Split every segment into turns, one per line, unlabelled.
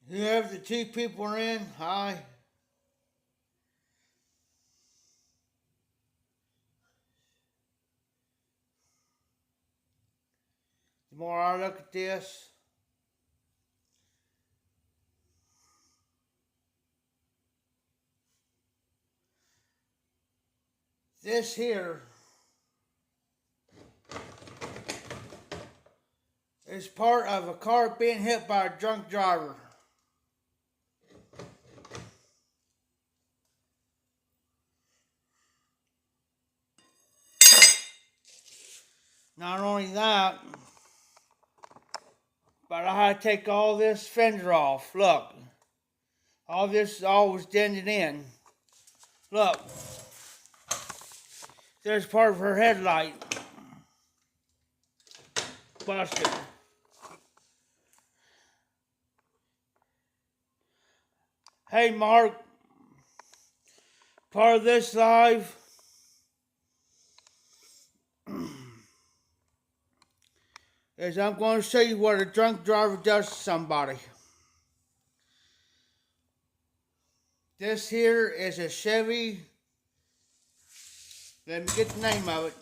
Whoever the two people are in, hi. The more I look at this here is part of a car being hit by a drunk driver. Not only that, but I had to take all this fender off. Look, all was dented in. Look, there's part of her headlight busted. Hey Mark, part of this live is I'm going to show you what a drunk driver does to somebody. This here is a Chevy. Let me get the name of it.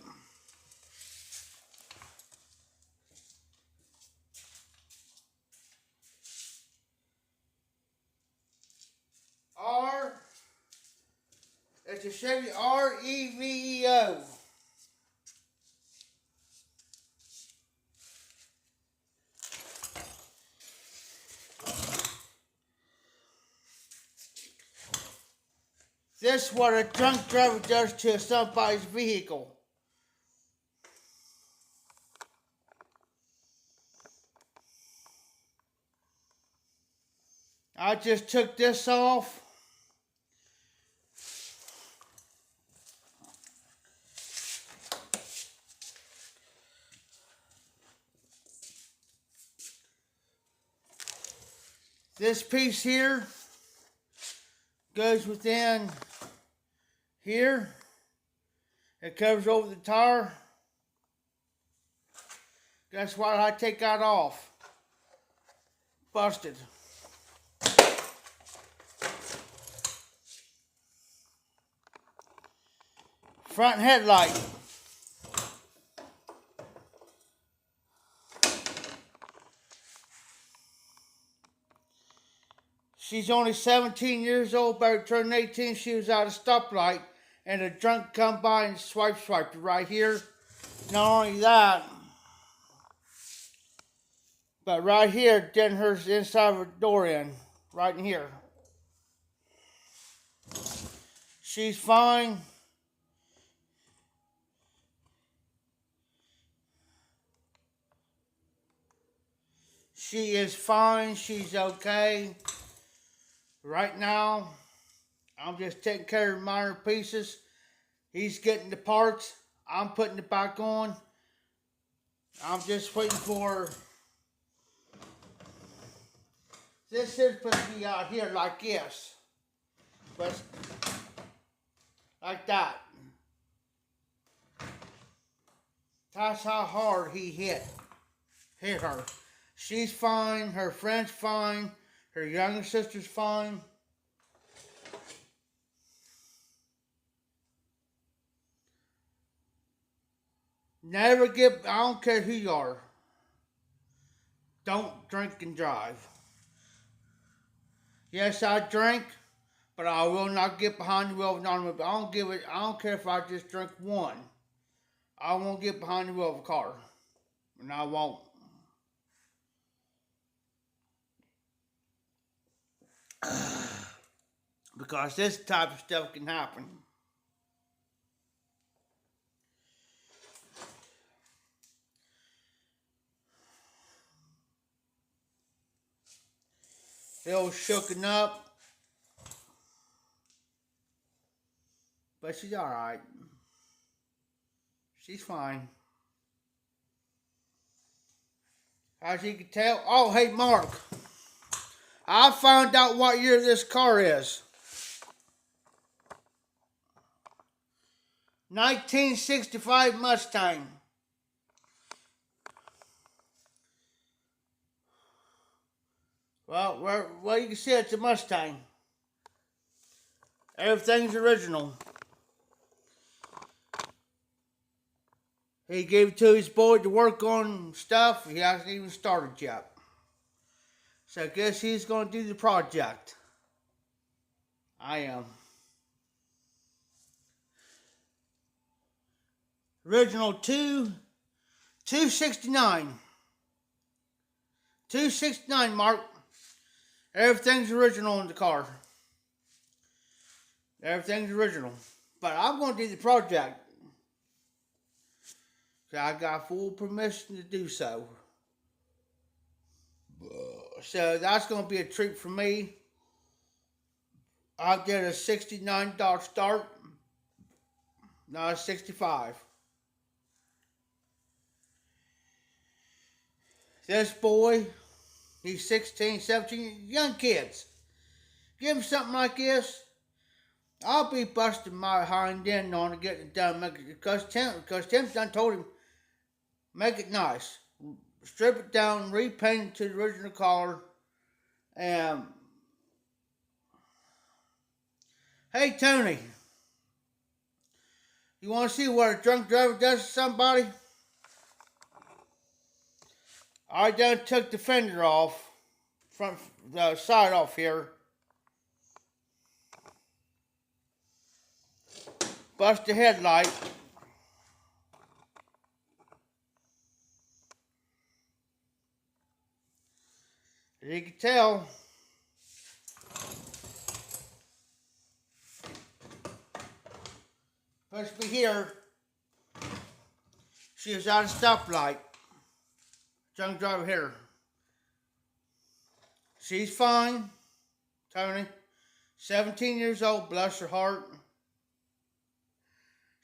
It's a Chevy REVO. This is what a drunk driver does to somebody's vehicle. I just took this off. This piece here goes within here. It covers over the tire. That's why I take that off. Busted. Front headlight. She's only 17 years old, about to turn 18. She was at a stoplight, and a drunk come by and swiped her right here. Not only that, but right here, didn't hurt the inside of her door in, right in here. She's fine. She is fine. She's okay. Right now, I'm just taking care of minor pieces. He's getting the parts. I'm putting it back on. I'm just waiting for this is supposed to be out here like this, but like that. That's how hard he hit her. She's fine. Her friend's fine. Her younger sister's fine. Never get, I don't care who you are. Don't drink and drive. Yes, I drink, but I will not get behind the wheel of an automobile. I don't care if I just drink one. I won't get behind the wheel of a car. And I won't. Because this type of stuff can happen. Still shooken up. But she's alright. She's fine. As you can tell. Oh, hey, Mark. I found out what year this car is. 1965 Mustang. Well, Well, you can see it's a Mustang. Everything's original. He gave it to his boy to work on stuff. He hasn't even started yet. So I guess he's going to do the project. I am. Original 269. 269, Mark. Everything's original in the car. Everything's original. But I'm going to do the project. So I got full permission to do so. So that's going to be a treat for me. I'll get a $69 start. No, it's $65. This boy, he's 16, 17, young kids. Give him something like this. I'll be busting my hind end on to get it done. Because Tim's done told him, make it nice. Strip it down, repaint it to the original color. And hey, Tony, you want to see what a drunk driver does to somebody? I done took the fender off, front the side off here. Bust the headlight. As you can tell, supposed to be here. She was at a stoplight. Drunk driver here. She's fine, Tony. 17 years old, bless her heart.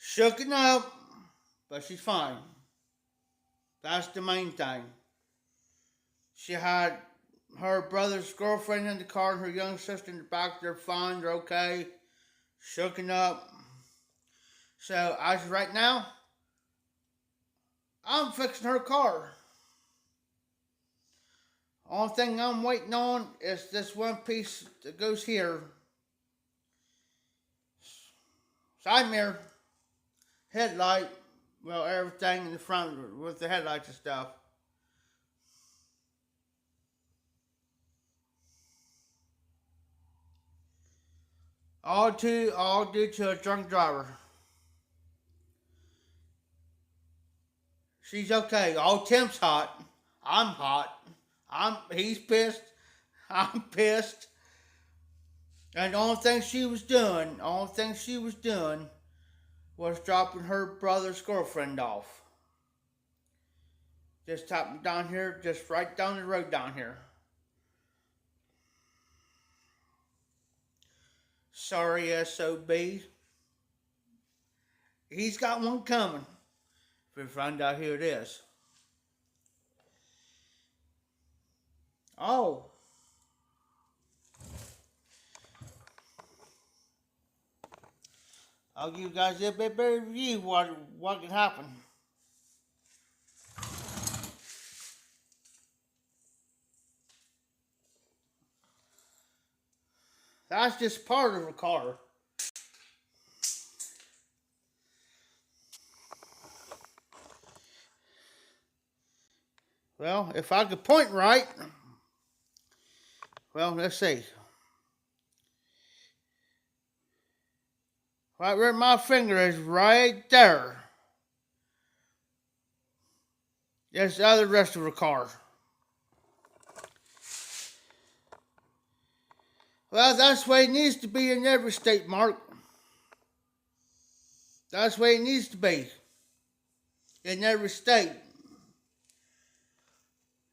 Shooken up, but she's fine. That's the main thing. She had her brother's girlfriend in the car and her young sister in the back. They're fine, they're okay. Shooken up. So, as of right now, I'm fixing her car. Only thing I'm waiting on is this one piece that goes here. Side mirror, headlight, well, everything in the front with the headlights and stuff. All due to a drunk driver. She's okay. Oh, Tim's hot. I'm hot. He's pissed. I'm pissed. And the only thing she was doing was dropping her brother's girlfriend off. Just happened down here, just right down the road down here. Sorry, SOB. He's got one coming. If we find out who it is. Oh. I'll give you guys a bit better review what can happen. That's just part of a car. Well, if I could point right, well, let's see. Right where my finger is, right there. That's the other rest of the car. Well, that's the way it needs to be in every state, Mark. That's the way it needs to be. In every state.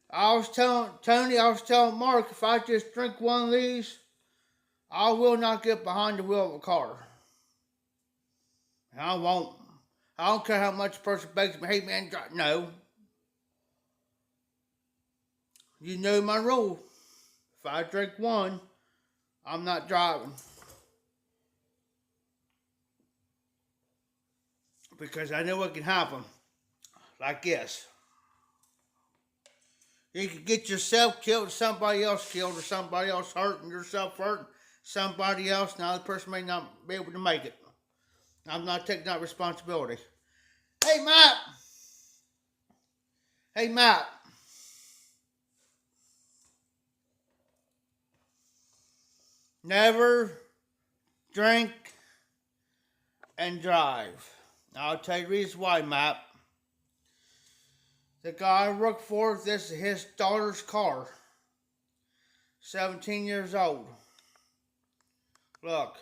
I was telling Tony, I was telling Mark, if I just drink one of these, I will not get behind the wheel of a car. I won't. I don't care how much a person begs me, hey man, no. You know my rule. If I drink one, I'm not driving. Because I know what can happen. Like this. You could get yourself killed, somebody else killed, or somebody else hurt, and yourself hurt, somebody else. Now the person may not be able to make it. I'm not taking that responsibility. Hey, Matt. Hey, Matt. Never drink and drive. I'll tell you the reason why, Matt. The guy I work for, this is his daughter's car. 17 years old. Look.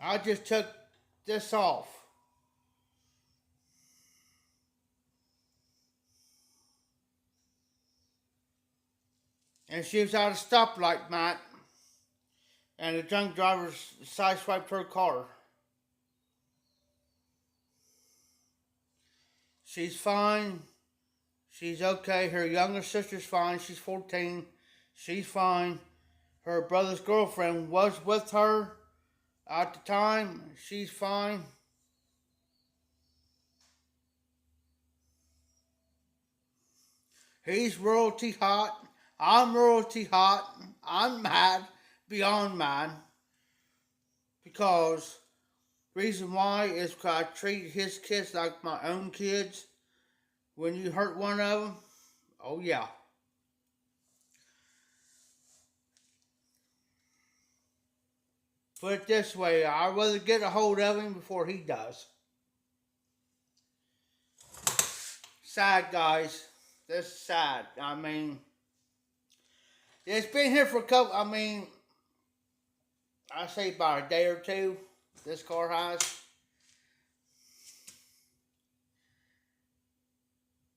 I just took this off. And she was at a stoplight, Matt. And the drunk driver sideswiped her car. She's fine. She's okay. Her younger sister's fine. She's 14. She's fine. Her brother's girlfriend was with her at the time. She's fine. He's royalty hot. I'm royalty hot. I'm mad beyond mad. Because reason why is because I treat his kids like my own kids. When you hurt one of them, oh yeah. Put it this way, I'd rather get a hold of him before he does. Sad, guys. This is sad. I mean, it's been here for a couple, I say about a day or two, this car has.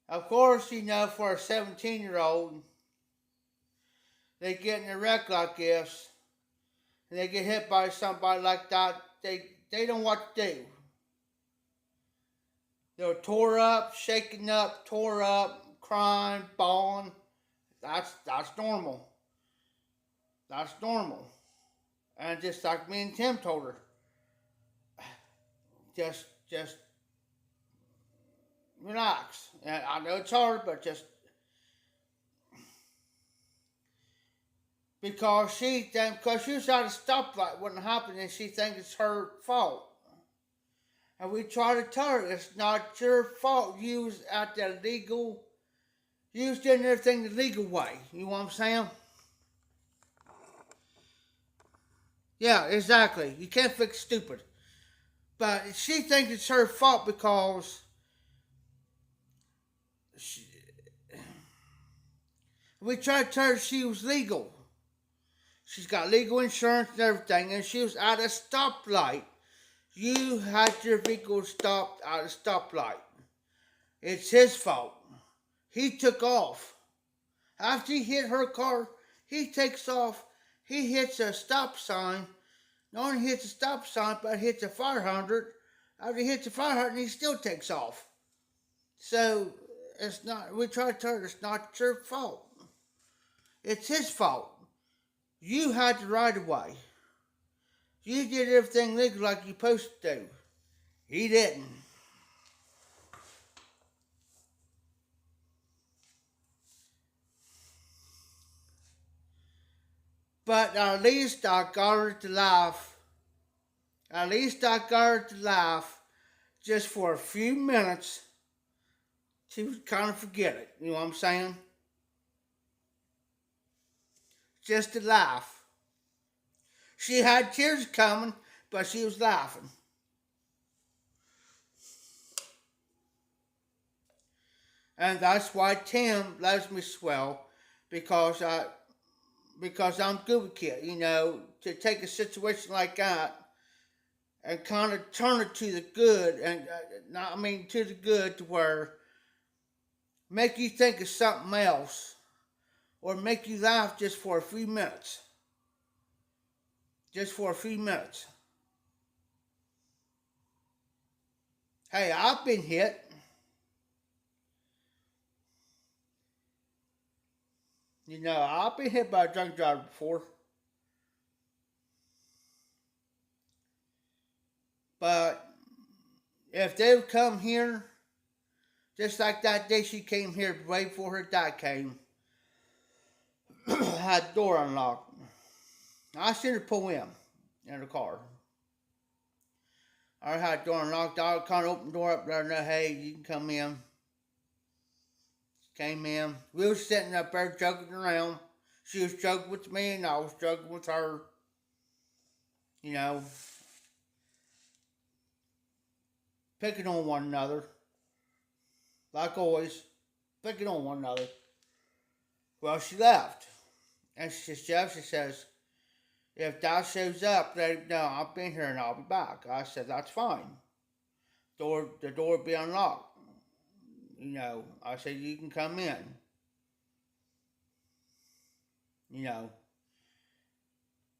Of course, for a 17-year-old, they get in a wreck like this, and they get hit by somebody like that, they don't know what to do. They're tore up, shaken up, tore up, crying, bawling. That's normal. That's normal. And just like me and Tim told her, just relax. And I know it's hard, but just because she was at a stoplight when it happened, and she thinks it's her fault. And we try to tell her it's not your fault. You was at the legal, you was doing everything the legal way. You know what I'm saying? Yeah, exactly. You can't fix stupid. But she thinks it's her fault because we tried to tell her she was legal. She's got legal insurance and everything, and she was at a stoplight. You had your vehicle stopped at a stoplight. It's his fault. He took off. After he hit her car, he takes off. He hits a stop sign. Not only hits a stop sign, but hits a fire hydrant. After he hits a fire hydrant, he still takes off. So, we try to tell her it's not your fault. It's his fault. You had the right of way. You did everything legal like you're supposed to do. He didn't. But at least I got her to laugh. At least I got her to laugh just for a few minutes. She would kind of forget it. You know what I'm saying? Just to laugh. She had tears coming, but she was laughing. And that's why Tim loves me swell, because I'm good with kids, to take a situation like that and kind of turn it to the good, and to the good, to where make you think of something else, or make you laugh just for a few minutes. Just for a few minutes. Hey, I've been hit. I've been hit by a drunk driver before. But if they would come here, just like that day she came here way before her dad came, had the door unlocked. I seen her pull in the car. I had the door unlocked. I kind of opened the door up there and said, hey, you can come in. Came in. We were sitting up there joking around. She was joking with me and I was joking with her. You know, picking on one another. Like always, picking on one another. Well, she left. And she says, Jeff, she says, if Dad shows up, let him know I've been here and I'll be back. I said, that's fine. The door will be unlocked. You know, I said, you can come in. You know.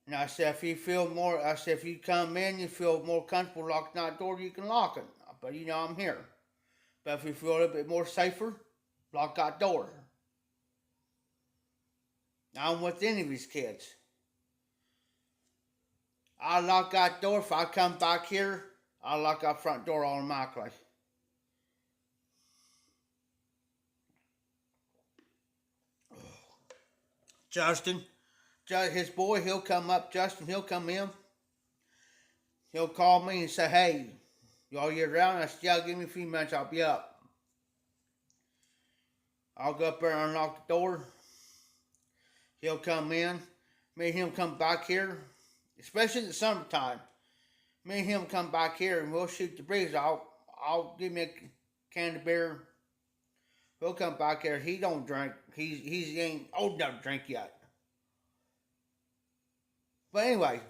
And I said, if you come in, you feel more comfortable locking that door, you can lock it. But you know, I'm here. But if you feel a little bit more safer, lock that door. I'm with any of these kids. I lock that door. If I come back here, I lock that front door automatically. Justin, his boy, he'll come up. Justin, he'll come in. He'll call me and say, hey, y'all get around? I said, yeah, give me a few minutes, I'll be up. I'll go up there and unlock the door. He'll come in. Me and him come back here, especially in the summertime. Me and him come back here and we'll shoot the breeze. I'll give me a can of beer. He'll come back here. He don't drink. He ain't old enough to drink yet. But anyway,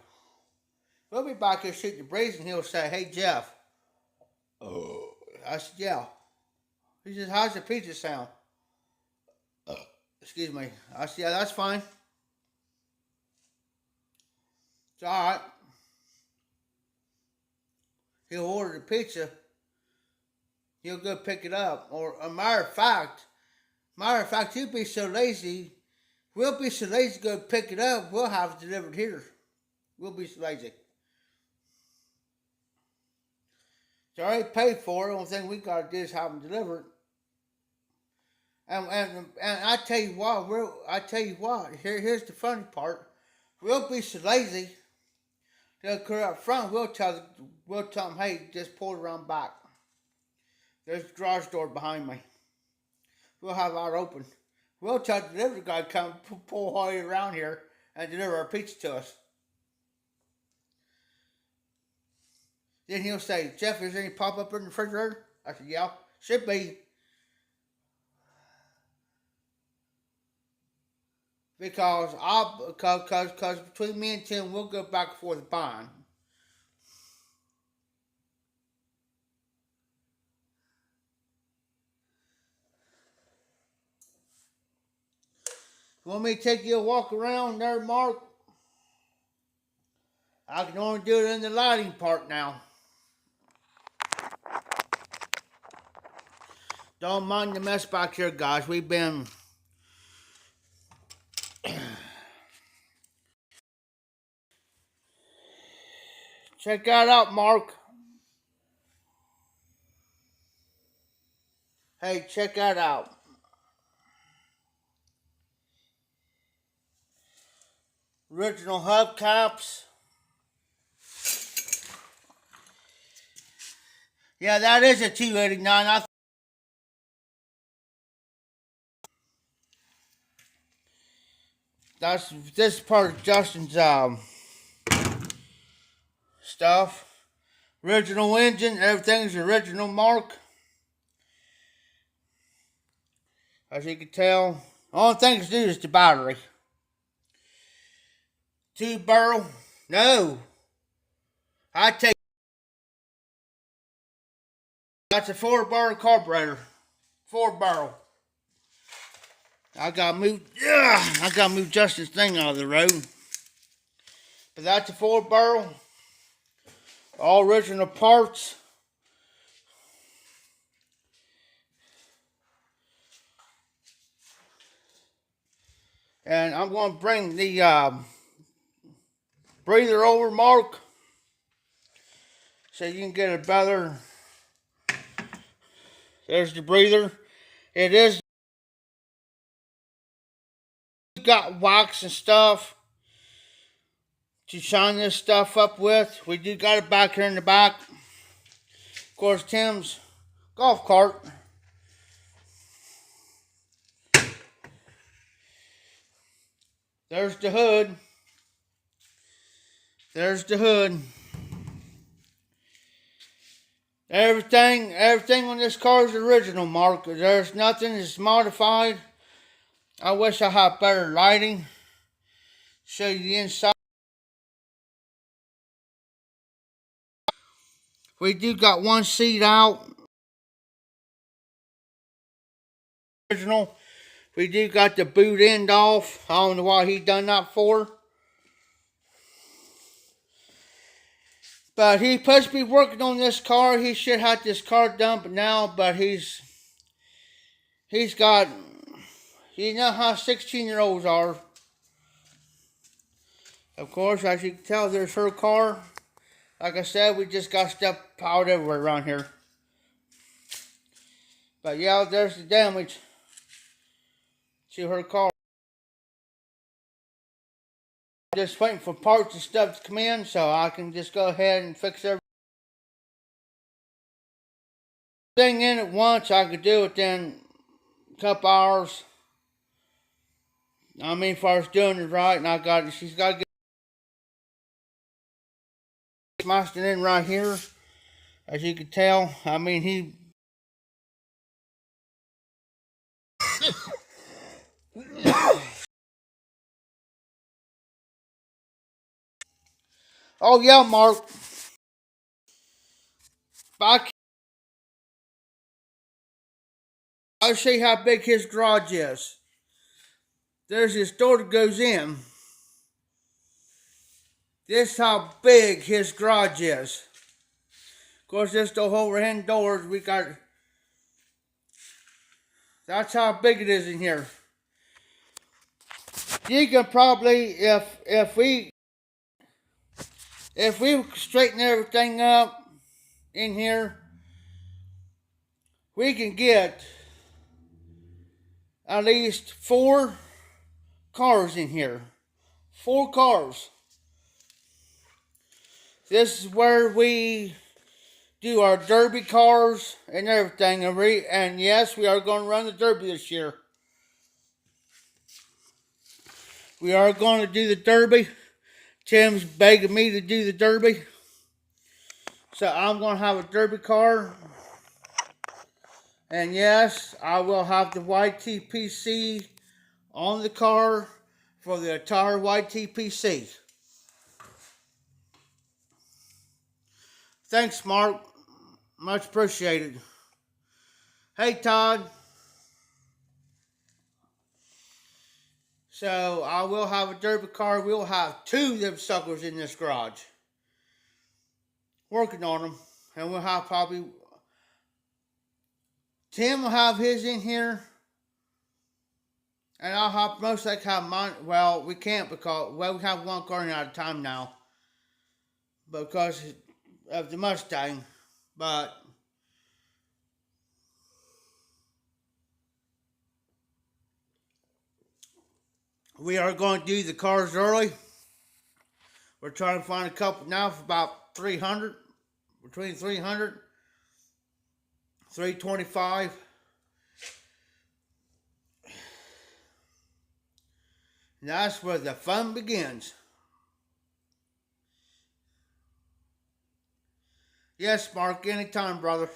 we'll be back here shooting the breeze and he'll say, hey, Jeff. Oh. I said, yeah. He says, how's the pizza sound? Excuse me. I said, yeah, that's fine. It's all right. He'll order the pizza. He'll go pick it up. Or a matter of fact, he'll be so lazy. We'll be so lazy to go pick it up. We'll have it delivered here. We'll be so lazy. It's already paid for. The only thing we got to do is have them delivered. And I tell you what. Here's the funny part. We'll be so lazy. They'll come up front. We'll tell them, hey, just pull it around back. There's the garage door behind me. We'll have that open. We'll tell the delivery guy to come pull all the way around here and deliver our pizza to us. Then he'll say, Jeff, is there any pop-up in the refrigerator? I said, yeah, should be. Because between me and Tim, we'll go back and forth buying. You want me to take you a walk around there, Mark? I can only do it in the lighting part now. Don't mind the mess back here, guys. We've been... Check that out, Mark. Hey, check that out. Original hubcaps. Yeah, that is a 289. This is part of Justin's stuff. Original engine, everything's original, Mark. As you can tell, the only thing to do is the battery. 2-barrel, no. I take that's a 4-barrel carburetor. 4-barrel. I gotta move Justin's thing out of the road. But that's a 4-barrel. All original parts. And I'm going to bring the breather over, Mark, so you can get a better There's the breather. It is got wax and stuff to shine this stuff up with. We do got it back here in the back. Of course, Tim's golf cart. There's the hood. There's the hood. Everything on this car is original, Mark. There's nothing that's modified. I wish I had better lighting. Show you the inside. We do got one seat out. Original. We do got the boot end off. I don't know why he done that for. But he's supposed to be working on this car. He should have this car done now, but he's got, you know how 16-year-olds are. Of course, as you can tell, there's her car. Like I said, we just got stuff piled everywhere around here. But yeah, there's the damage to her car. Just waiting for parts and stuff to come in so I can just go ahead and fix everything in at once. I could do it in a couple hours. I mean, if I was doing it right, and she's got to get smashed in right here, as you can tell. I mean, he oh yeah, Mark. Back, I'll show you how big his garage is. There's this door that goes in. This is how big his garage is. Of course, this the overhand doors we got. That's how big it is in here. You can probably, if we straighten everything up in here, we can get at least 4 cars in here. 4 cars. This is where we do our derby cars and everything. And yes, we are going to run the derby this year. We are going to do the derby. Tim's begging me to do the derby. So I'm going to have a derby car. And yes, I will have the YTPC on the car for the entire YTPC. Thanks, Mark. Much appreciated. Hey, Todd. So I will have a derby car. We'll have 2 of them suckers in this garage. Working on them. And we'll have probably... Tim will have his in here. And I'll have most likely have mine. Well, we can't because... Well, we have one car out of time now. Because of the Mustang. But... we are going to do the cars early. We're trying to find a couple now for about 300. Between 300, 325. And that's where the fun begins. Yes, Mark, anytime, brother.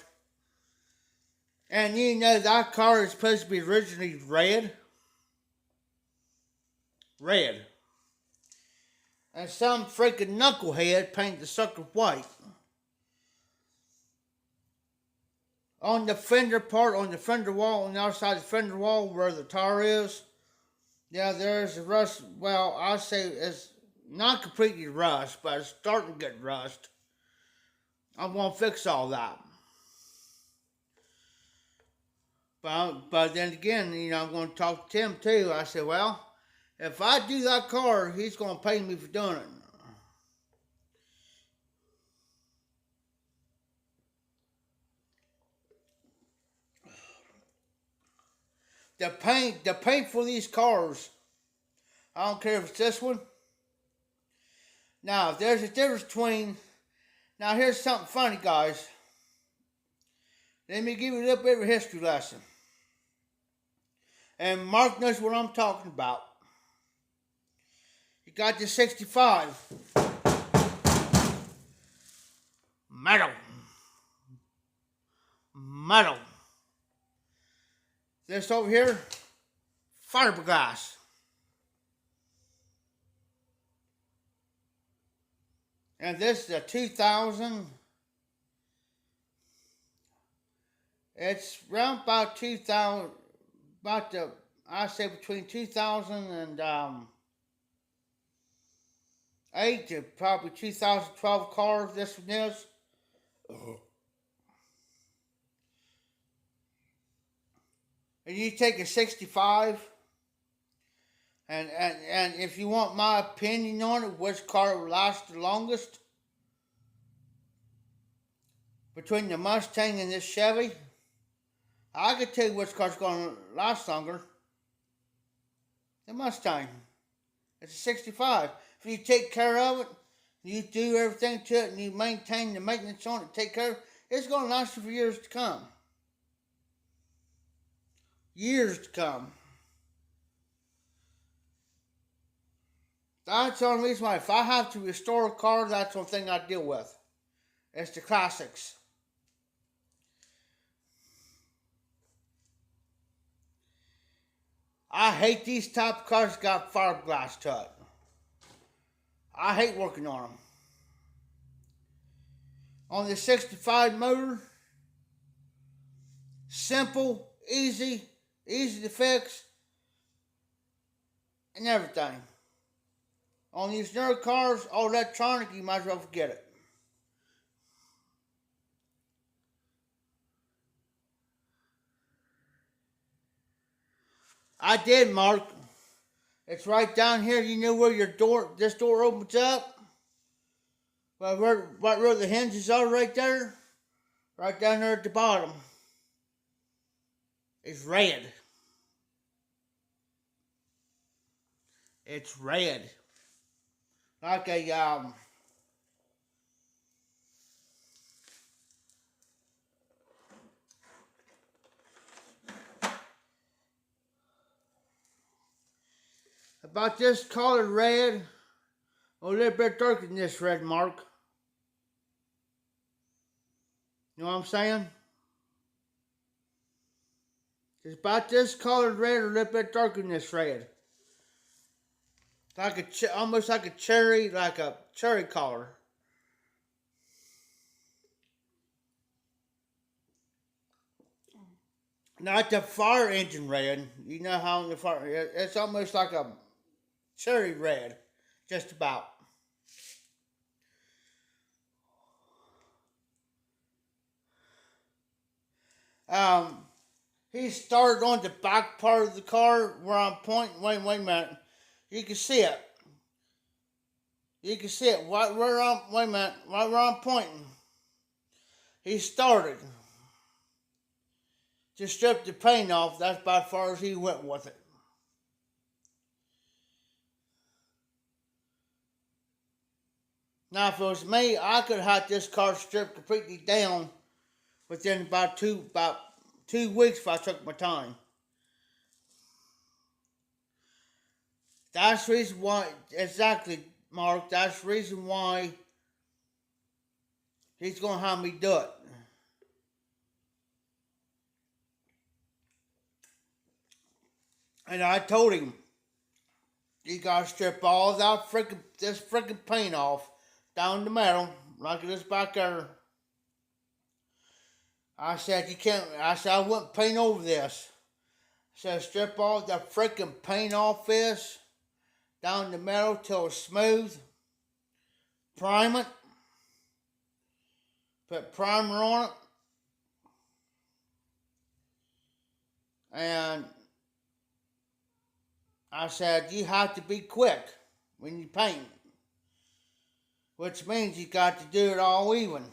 And you know that car is supposed to be originally red. Red. And some freaking knucklehead painted the sucker white. On the fender part, on the fender wall, on the outside of the fender wall where the tire is, yeah, there's a rust. Well, I say it's not completely rust, but it's starting to get rust. I'm going to fix all that. But then again, you know, I'm going to talk to Tim too. I said, well, if I do that car, he's going to pay me for doing it. the paint for these cars, I don't care if it's this one. Now, there's a difference between, now here's something funny, guys. Let me give you a little bit of a history lesson. And Mark knows what I'm talking about. You got the 65. Metal. Metal. This over here, fiberglass. And this is a 2000. It's around about 2000, I say between 2008 to probably 2012 car. This one is. And you take a 65. And if you want my opinion on it, which car will last the longest between the Mustang and this Chevy, I could tell you which car's going to last longer. The Mustang. It's a 65. If you take care of it, you do everything to it, and you maintain the maintenance on it, take care of it, it's going to last you for years to come. Years to come. That's the only reason why. If I have to restore a car, that's the only thing I deal with. It's the classics. I hate these type of cars that got fiberglass to it. I hate working on them. On the 65 motor, simple, easy to fix, and everything. On these newer cars, all electronic, you might as well forget it. I did, Mark. It's right down here. You know where this door opens up? Well, right where the hinges are right there? Right down there at the bottom. It's red. It's red. Like a, about this color red, a little bit darker than this red, Mark. You know what I'm saying? It's about this colored red, a little bit darker than this red. Like almost like a cherry color. Not the fire engine red. You know how the fire, it's almost like a cherry red, just about. He started on the back part of the car where I'm pointing. Wait a minute. You can see it. You can see it right where I'm pointing. He started to strip the paint off. That's about as far as he went with it. Now, if it was me, I could have this car stripped completely down within about two weeks if I took my time. That's the reason why, exactly, Mark, that's the reason why he's going to have me do it. And I told him, you got to strip all that this freaking paint off down the middle, like this back there. I said, you can't, I wouldn't paint over this. I said, strip all the freaking paint off this, down the middle till it's smooth. Prime it. Put primer on it. And I said, you have to be quick when you paint. Which means you got to do it all even.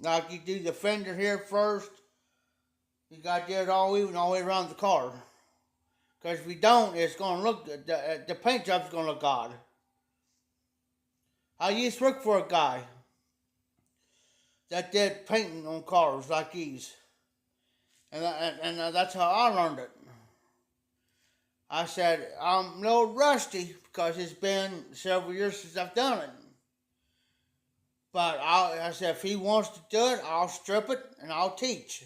Like you do the fender here first. You got to do it all even all the way around the car. Because if we don't, it's going to look, the paint job's going to look odd. I used to work for a guy that did painting on cars like these. And that's how I learned it. I said, I'm a little rusty because it's been several years since I've done it. But I said, if he wants to do it, I'll strip it and I'll teach.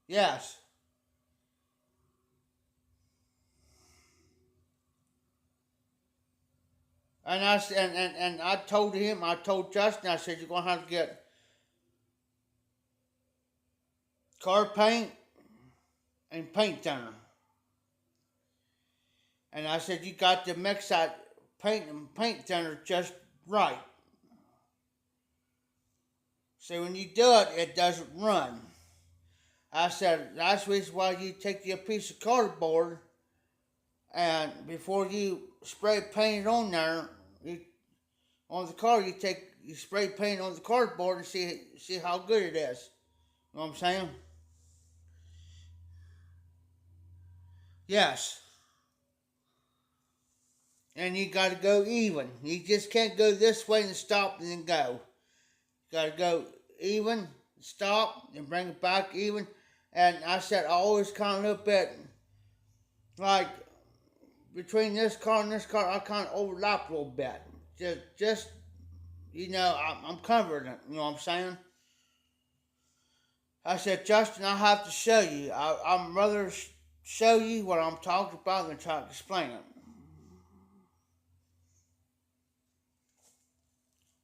Yes. And I told him, I told Justin, I said, you're going to have to get car paint and paint thinner. And I said, you got to mix that paint and paint thinner just right. So when you do it, it doesn't run. I said, that's the reason why you take your piece of cardboard and before you spray paint it on there, on the car, you spray paint on the cardboard and see how good it is. You know what I'm saying? Yes. And you got to go even. You just can't go this way and stop and then go. You got to go even, stop, and bring it back even. And I said, I always kind of a little bit like between this car and this car, I kind of overlap a little bit. Just you know, I'm covering it. You know what I'm saying? I said, Justin, I have to show you. I'm rather show you what I'm talking about than try to explain it.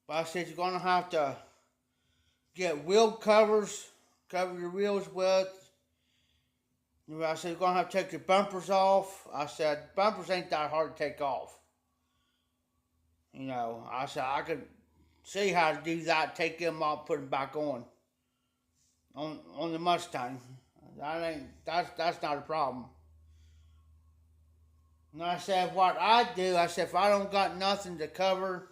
But I said, you're going to have to get wheel covers, cover your wheels with. I said, you're going to have to take your bumpers off. I said, bumpers ain't that hard to take off. You know, I said, I could see how to do that, take them off, put them back on the Mustang. That's not a problem. And I said, what I do, I said, if I don't got nothing to cover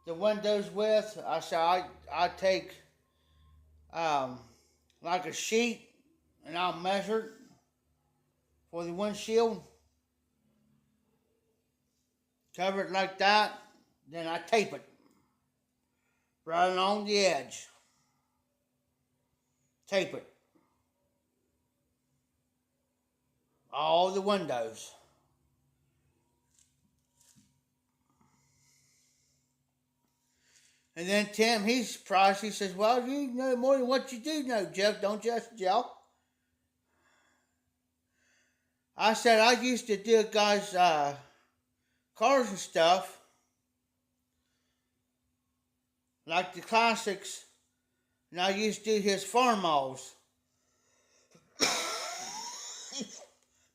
the windows with, I said, I take like a sheet and I'll measure it for the windshield, cover it like that, then I tape it right along the edge. Tape it. All the windows. And then Tim, he's surprised. He says, well, you know more than what you do know, Jeff, don't you, Jeff? I said, I used to do guys' cars and stuff, like the classics, and I used to do his Farmalls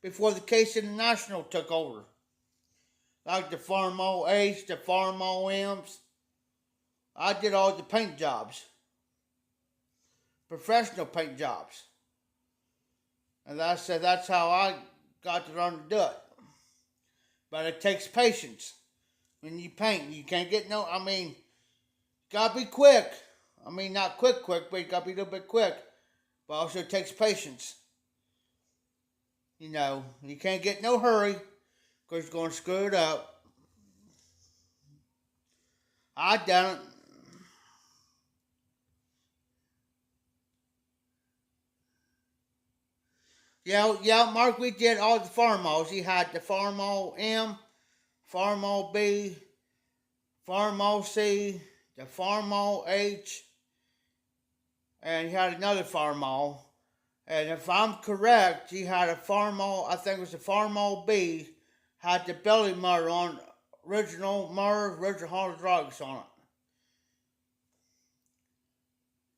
before the Case International took over. Like the Farmall H, the Farmall M's. I did all the paint jobs. Professional paint jobs. And I said that's how I got to learn to do it. But it takes patience. When you paint, you can't get no, gotta be quick. Not quick, but you gotta be a little bit quick. But also it takes patience. You know, you can't get no hurry because you're going to screw it up. I done it. Yeah, Mark, we did all the Farmalls. He had the Farmall M, Farmall B, Farmall C, the Farmall H, and he had another Farmall. And if I'm correct, he had a Farmall, I think it was the Farmall B, had the belly motor on, original hydraulics on it.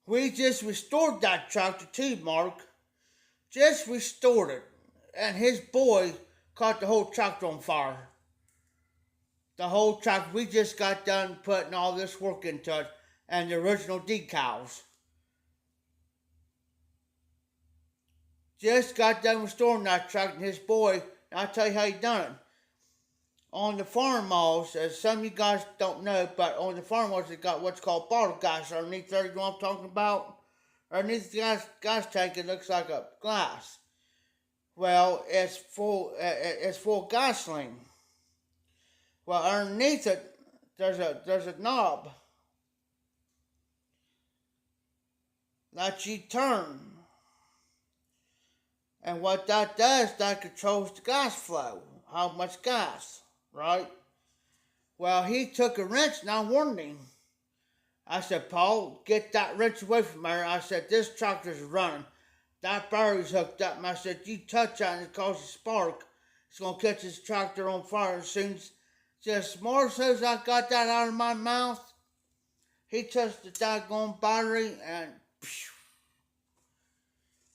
We just restored that tractor too, Mark. Just restored it. And his boy caught the whole tractor on fire. The whole tractor, we just got done putting all this work into it and the original decals. Just got done restoring that tractor and his boy, I'll tell you how he done it. On the farm malls, as some of you guys don't know, but on the farm malls, they got what's called bottle gas underneath there. You know what I'm talking about? Underneath the gas tank, it looks like a glass. Well, it's full. It's full of gasoline. Well, underneath it, there's a knob that you turn, and what that does, that controls the gas flow, how much gas, right? Well, he took a wrench and I warned him. I said, Paul, get that wrench away from there. I said, this tractor's running. That battery's hooked up. And I said, you touch that and it causes a spark. It's going to catch this tractor on fire. As soon as, just more so as I got that out of my mouth, he touched the daggone battery and phew,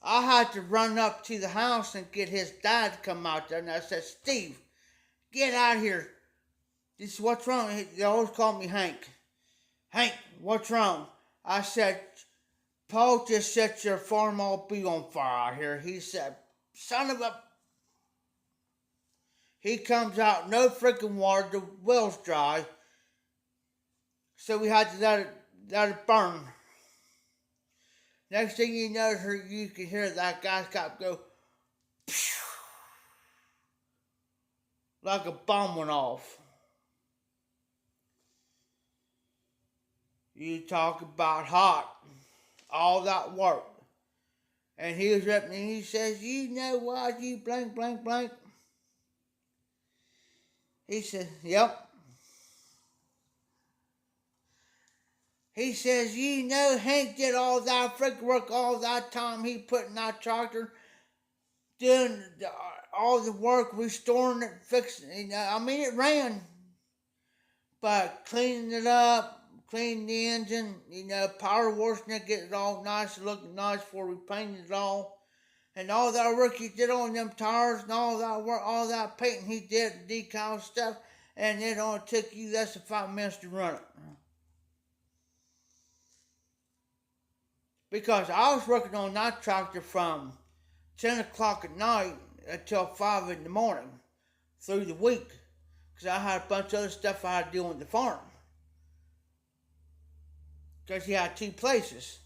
I had to run up to the house and get his dad to come out there. And I said, Steve, get out here. This is what's wrong. They always call me Hank. Hank, what's wrong? I said, Paul just set your farm all be on fire out here. He said, son of a... He comes out, no freaking water, the well's dry. So we had to let it burn. Next thing you know, you can hear that gas cap go, phew, like a bomb went off. You talk about hot, all that work. And he was up and he says, you know what, you blank, blank, blank. He said, yep. He says, you know, Hank did all that freaking work all that time he put in that tractor, doing all the work, restoring it, fixing it. I mean, it ran, but cleaning it up, cleaning the engine, power washing it, get it all nice, looking nice before we painted it all. And all that work he did on them tires and all that work, all that painting he did, decal stuff, and it only took you less than 5 minutes to run it. Because I was working on that tractor from 10 o'clock at night until 5 in the morning through the week. Because I had a bunch of other stuff I had to do on the farm. Because he had 2 places.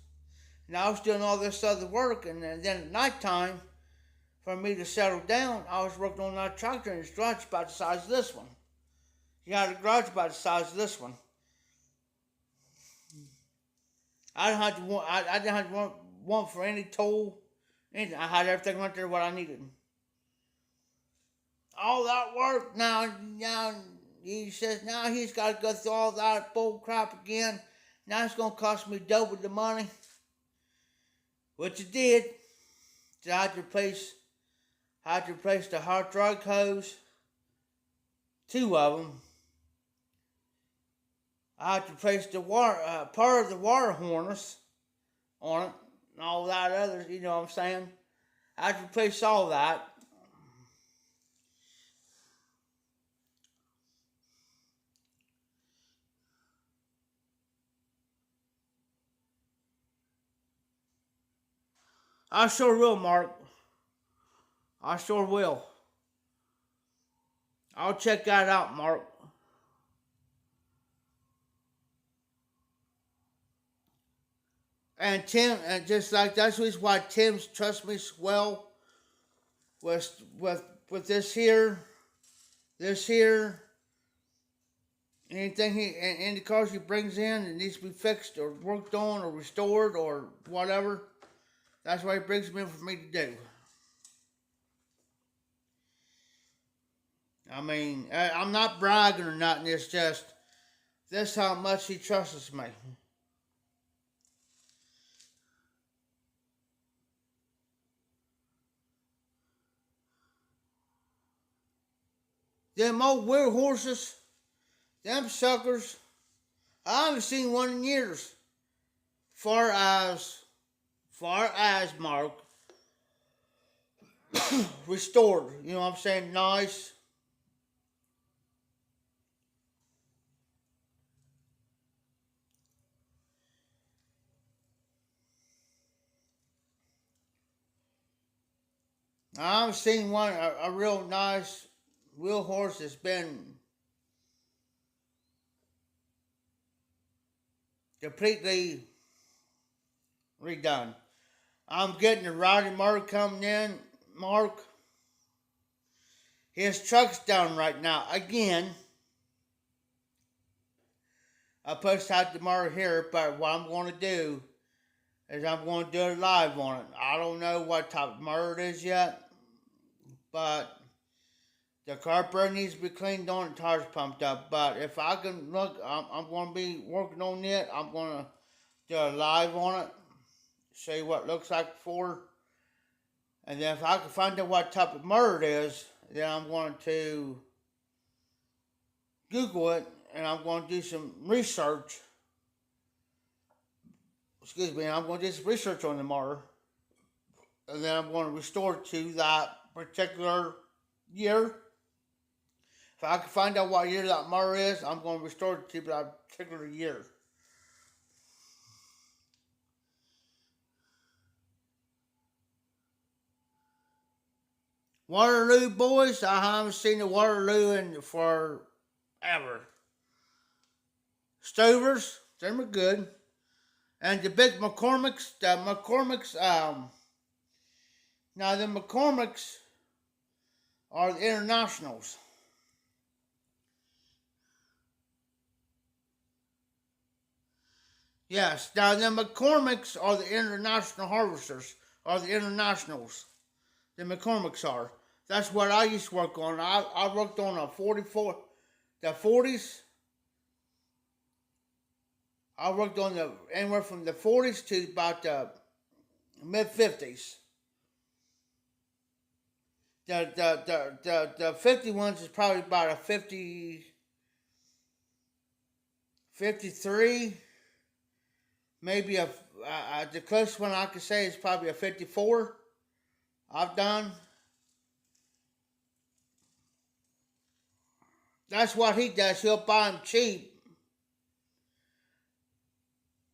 And I was doing all this other work, and then at nighttime, for me to settle down, I was working on that tractor, and his garage about the size of this one. He had a garage about the size of this one. I didn't have to want for any tool, anything. I had everything right there what I needed. All that work, now he says, now he's got to go through all that bull crap again. Now it's going to cost me double the money. Which it did. So I had to replace the hydraulic hose, 2 of them. I had to replace the part of the water harness on it, and all that other, you know what I'm saying? I had to replace all that. I sure will, Mark. I sure will. I'll check that out, Mark. And Tim, and just like that's the reason why Tim's trusts me well with this here, anything any cars he brings in that needs to be fixed or worked on or restored or whatever. That's why he brings them in for me to do. I mean, I'm not bragging or nothing. It's just that's how much he trusts me. Them old wheel horses, them suckers, I haven't seen one in years. Far as Mark, restored, you know what I'm saying, nice. I haven't seen one, a real nice wheel horse that's been completely redone. I'm getting the Roddy Mark coming in. Mark, his truck's down right now. Again, I post out tomorrow here, but what I'm going to do is I'm going to do a live on it. I don't know what type of motor it is yet, but the carburetor needs to be cleaned on and tires pumped up. But if I can look, I'm going to be working on it. I'm going to do a live on it, see what it looks like before. And then if I can find out what type of motor it is, then I'm going to Google it and I'm going to do some research. Excuse me, I'm going to do some research on the motor. And then I'm going to restore it to that particular year. If I can find out what year that motor is, I'm going to restore it to that particular year. Waterloo boys, I haven't seen the Waterloo in forever. Stovers, them are good. And the big McCormicks, now the McCormicks are the internationals. Yes, now the McCormicks are the international harvesters, are the internationals. The McCormicks are. That's what I used to work on. I worked on a 44, the 40s. I worked on the anywhere from the 40s to about the mid 50s. The 50 ones is probably about a 50, 53, maybe the closest one I could say is probably a 54. I've done. That's what he does. He'll buy them cheap.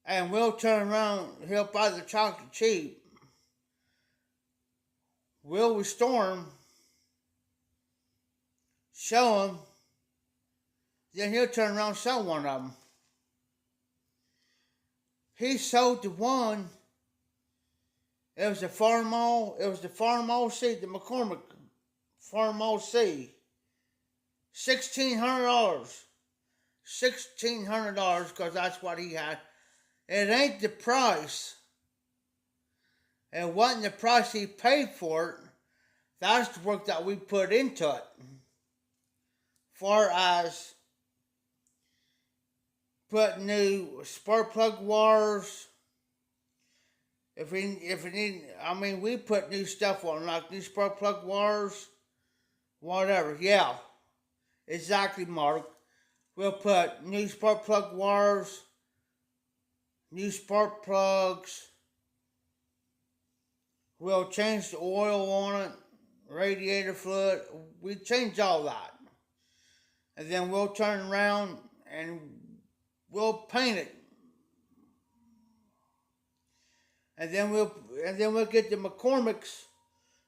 And we'll turn around. He'll buy the chocolate cheap. We'll restore them. Show them. Then he'll turn around and sell one of them. He sold the one. It was the Farmall. It was the Farmall C, the McCormick Farmall C. $1,600. $1,600 because that's what he had. It ain't the price. It wasn't the price he paid for it. That's the work that we put into it. Far as put new spark plug wires. If we need, I mean, we put new stuff on, like new spark plug wires, whatever. Yeah, exactly, Mark. We'll put new spark plug wires, new spark plugs. We'll change the oil on it, radiator fluid. We change all that. And then we'll turn around and we'll paint it. And then we'll get the McCormick's.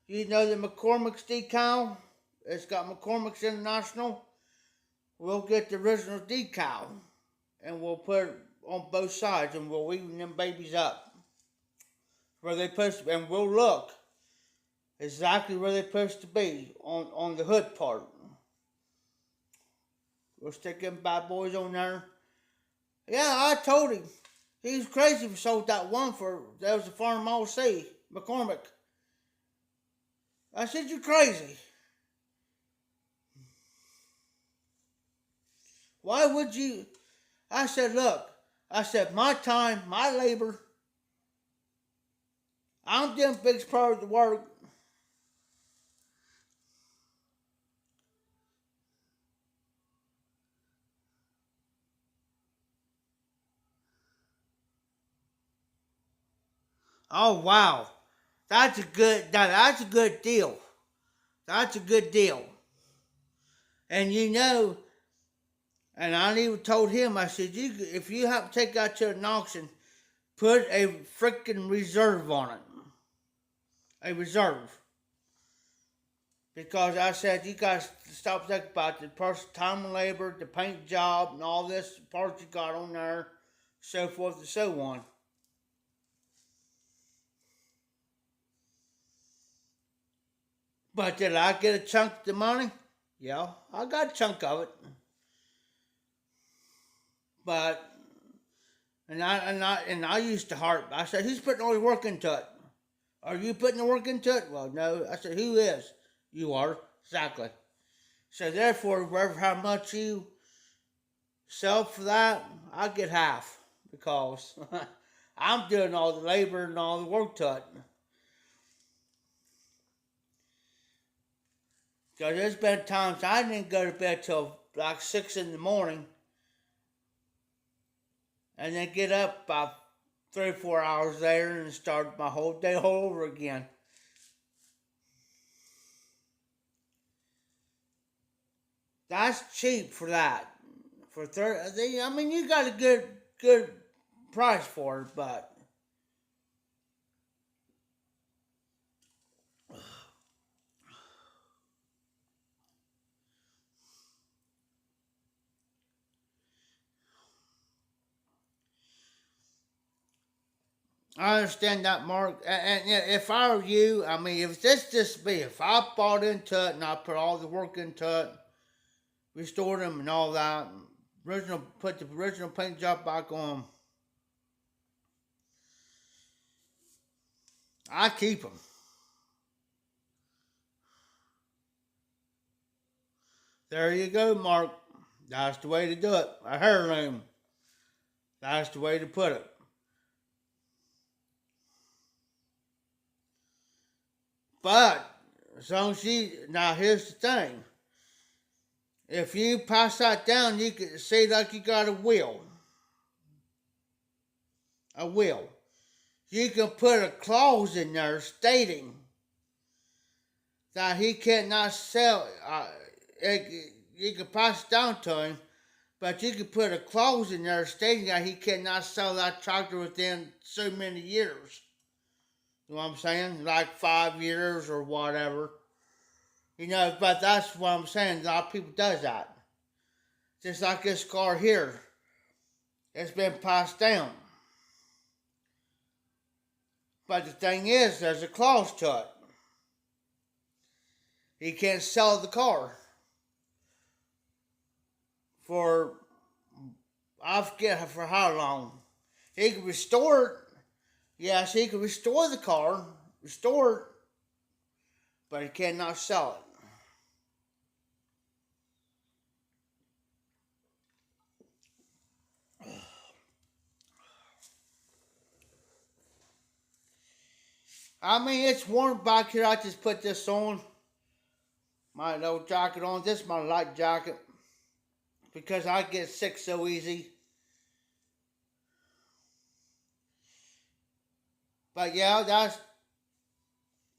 You know the McCormick's decal? It's got McCormick's International. We'll get the original decal. And we'll put it on both sides and we'll even them babies up. Where they're supposed to be. And we'll look exactly where they're supposed to be on the hood part. We'll stick them bad boys on there. Yeah, I told him. He was crazy if he sold that one for, that was the Farmall C, McCormick. I said, you're crazy. Why would you? I said, look, my time, my labor, I'm doing the biggest part of the work. Oh wow, that's a good deal. That's a good deal. And you know, and I even told him, I said, if you have to take that to an auction, put a freaking reserve on it. A reserve. Because I said, you guys stop thinking about the person, time and labor, the paint job, and all this parts you got on there. so forth and so on. But did I get a chunk of the money? Yeah, I got a chunk of it. But and I used to harp. I said, "Who's putting all the work into it? Are you putting the work into it?" Well, no. I said, "Who is?" You are, exactly. So therefore, whatever how much you sell for that, I get half because I'm doing all the labor and all the work to it. Because there's been times I didn't go to bed till like 6 in the morning and then get up about 3 or 4 hours later and start my whole day all over again. That's cheap for that. For 30, I mean, you got a good price for it, but I understand that, Mark. And if I were you, I mean, if this just be, if I bought into it and I put all the work into it, restored them and all that, put the original paint job back on, I keep them. There you go, Mark. That's the way to do it. A heirloom. That's the way to put it. But as long as now here's the thing. If you pass that down, you can say like you got a will. A will. You can put a clause in there stating that he cannot sell. You can pass it down to him, but you can put a clause in there stating that he cannot sell that tractor within so many years. You know what I'm saying? Like 5 years or whatever. But that's what I'm saying. A lot of people does that. Just like this car here. It's been passed down. But the thing is, there's a clause to it. He can't sell the car for, I forget for how long. He can restore it. Yes, he can restore the car, but he cannot sell it. I mean, it's warm back here. I just put this on. My little jacket on. This is my light jacket. Because I get sick so easy. But yeah,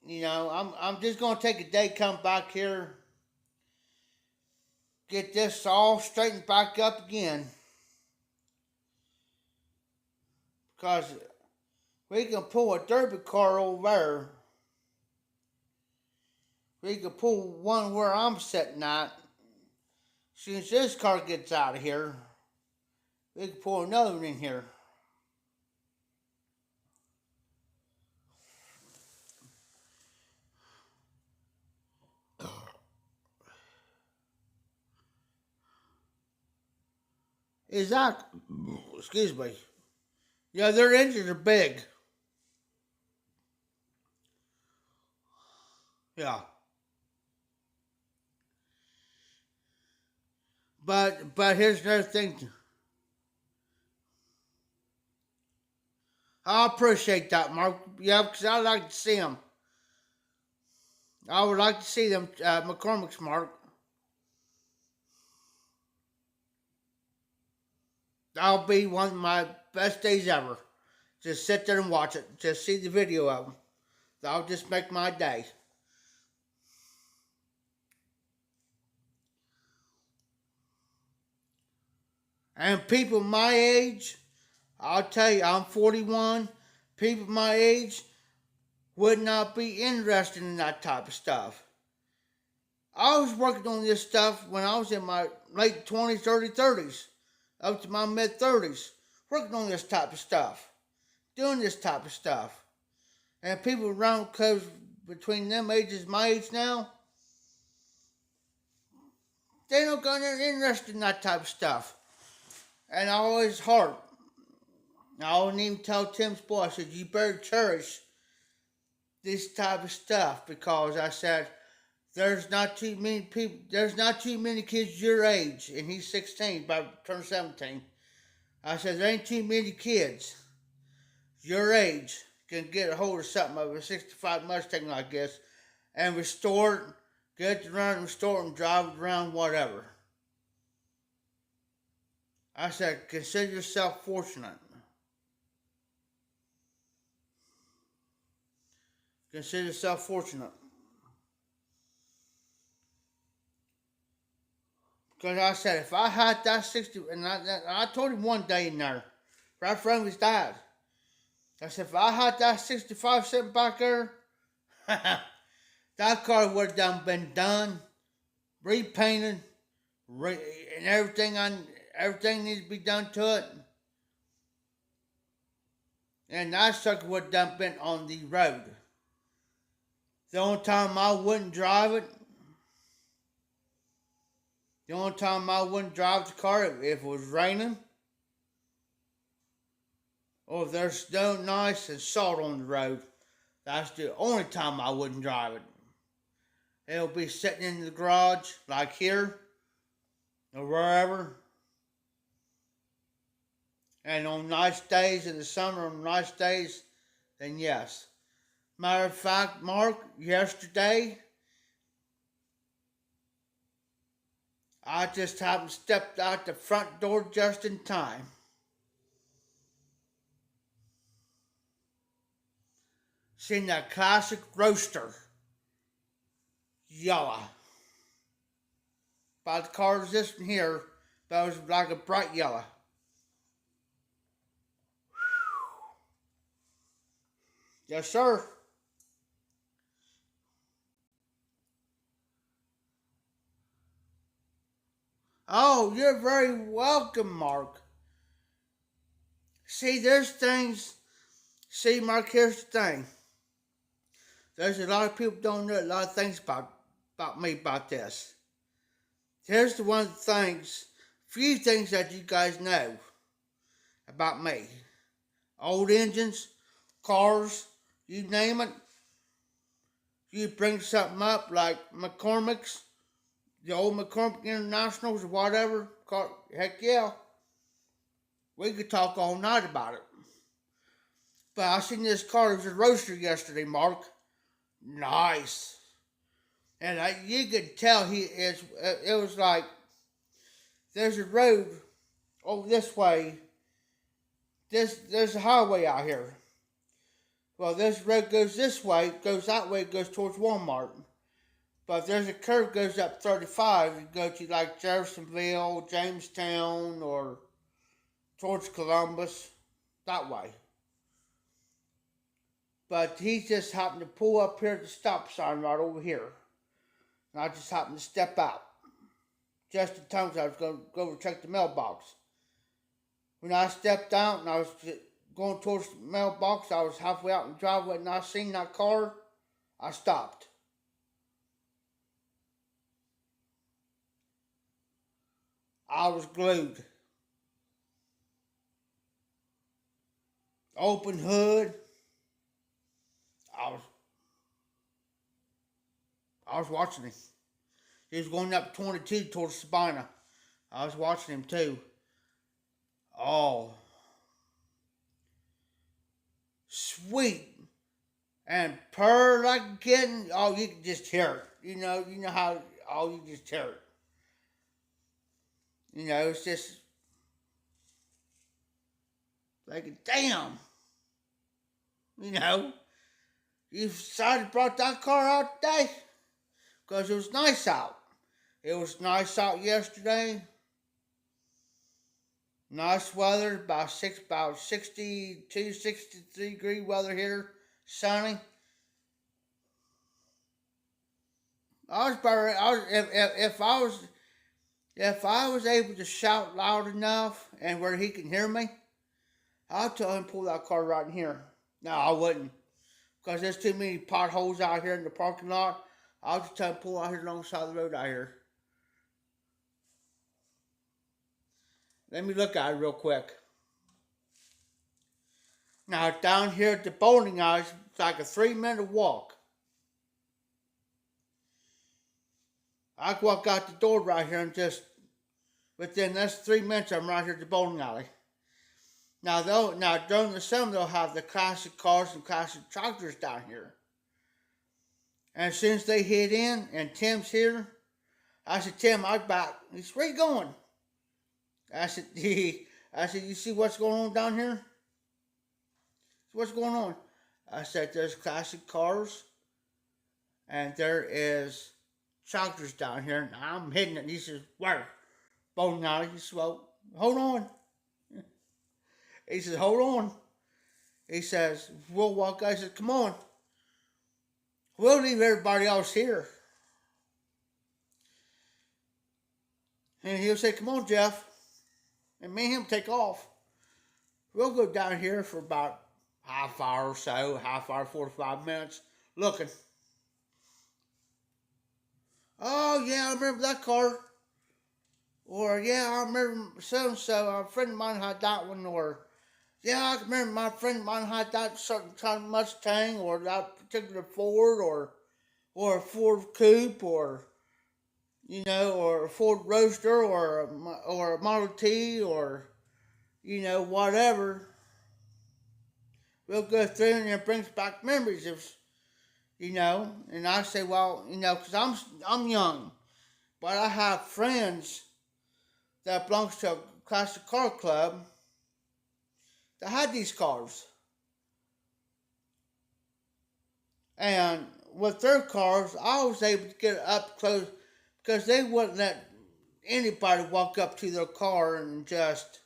I'm just going to take a day, come back here. Get this all straightened back up again. Because we can pull a derby car over there. We can pull one where I'm sitting at. As soon as this car gets out of here, we can pull another one in here. Excuse me. Yeah, their engines are big. Yeah. But here's another thing. I appreciate that, Mark. Yeah, because I like to see them. I would like to see them, McCormick's, Mark. That'll be one of my best days ever. Just sit there and watch it. Just see the video of them. That'll just make my day. And people my age, I'll tell you, I'm 41. People my age would not be interested in that type of stuff. I was working on this stuff when I was in my late 20s, early 30s, up to my mid 30s. working on this type of stuff, doing this type of stuff. And people around close between them ages, my age now, they don't go interested in that type of stuff. And I always harp. I wouldn't even tell Tim's boy, I said, you better cherish this type of stuff, because I said, there's not too many people, there's not too many kids your age, and he's 16, about to turn 17. I said, there ain't too many kids your age can get a hold of something of a 65 Mustang like this and restore it, get it around, restore it, and drive it around, whatever. I said, consider yourself fortunate. Consider yourself fortunate. Because I said, if I had that 60, and I told him one day in there, right in front of his dad, I said, if I had that 65 sitting back there, that car would have been done, repainted, and everything needs to be done to it. And that sucker would have been on the road. The only time I wouldn't drive it, the only time I wouldn't drive the car if it was raining, or if there's snow nice and salt on the road. That's the only time I wouldn't drive it. It'll be sitting in the garage, like here, or wherever. And on nice days in the summer, on nice days, then yes. Matter of fact, Mark, yesterday, I just happened to step out the front door just in time. Seen that classic roaster, yellow. By the cars this one here, that was like a bright yellow. Yes, sir. Oh, you're very welcome, Mark. See, there's things. See, Mark, here's the thing. There's a lot of people don't know a lot of things about me about this. Here's the one of the things, few things that you guys know about me. Old engines, cars, you name it. You bring something up like McCormick's, the old McCormick Internationals or whatever, heck yeah. We could talk all night about it. But I seen this car, it was a roaster yesterday, Mark. Nice. And you could tell it was like, there's a road over this way. There's a highway out here. Well, this road goes this way, goes that way, goes towards Walmart. But there's a curve goes up 35. You go to like Jeffersonville, Jamestown, or towards Columbus, that way. But he just happened to pull up here at the stop sign right over here. And I just happened to step out. Just in time, I was going to go check the mailbox. When I stepped out and I was going towards the mailbox, I was halfway out in the driveway and I seen that car. I stopped. I was glued. Open hood. I was watching him. He was going up 22 towards Sabina. I was watching him too. Oh, sweet and purr like a kitten. Oh, you can just hear it. You know how. Oh, you just hear it. It's just like, damn. You decided to brought that car out today because it was nice out. It was nice out yesterday. Nice weather, about 62, 63 degree weather here, sunny. If I was able to shout loud enough and where he can hear me, I'll tell him to pull that car right in here. No, I wouldn't. Because there's too many potholes out here in the parking lot. I'll just tell him to pull out here alongside the road out here. Let me look at it real quick. Now, down here at the bowling alley, it's like a 3-minute walk. I can walk out the door right here and just, within that's 3 minutes, I'm right here at the bowling alley. Now, during the summer, they'll have the classic cars and classic tractors down here. And as soon as they hit in, and Tim's here, I said, Tim, I'm back. He said, where you going? I said, you see what's going on down here? What's going on? I said, there's classic cars, and there is tractors down here, and I'm hitting it. And he says, where? Bowling alley. He said, well, hold on. He says, hold on. He says, we'll walk. I said, come on. We'll leave everybody else here. And he'll say, come on, Jeff. And me and him take off. We'll go down here for about half hour or so, 45 minutes, looking. Oh, yeah, I remember that car. Or, yeah, I remember so-and-so, a friend of mine had that one. Or, yeah, I remember my friend of mine had that certain kind of Mustang, or that particular Ford, or a Ford Coupe, or, or a Ford Roadster, or a Model T, or, whatever. We'll go through and it brings back memories of, and I say, well, because I'm young, but I have friends that belongs to a classic car club that had these cars. And with their cars, I was able to get up close because they wouldn't let anybody walk up to their car and just,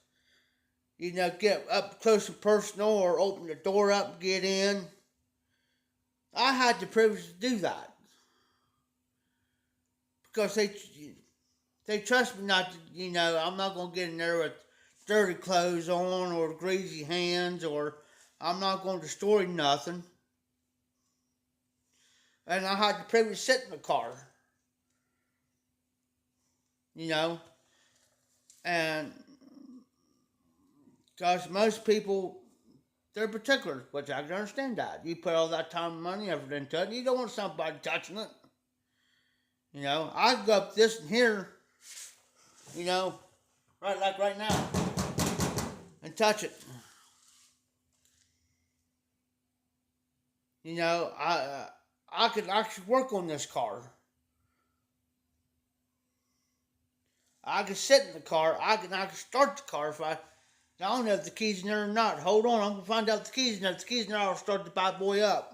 get up close and personal or open the door up and get in. I had the privilege to do that because they trust me not to, I'm not going to get in there with dirty clothes on or greasy hands, or I'm not going to destroy nothing. And I had the privilege to sit in the car, and because most people, they're particular, which I can understand that. You put all that time and money, effort into it, and you don't want somebody touching it. I go up this and here, right now, and touch it. I could actually work on this car. I could sit in the car. I can start the car if I don't know if the keys in there or not. Hold on, I'm gonna find out the keys in there. If the keys in there, I'll start the bad boy up.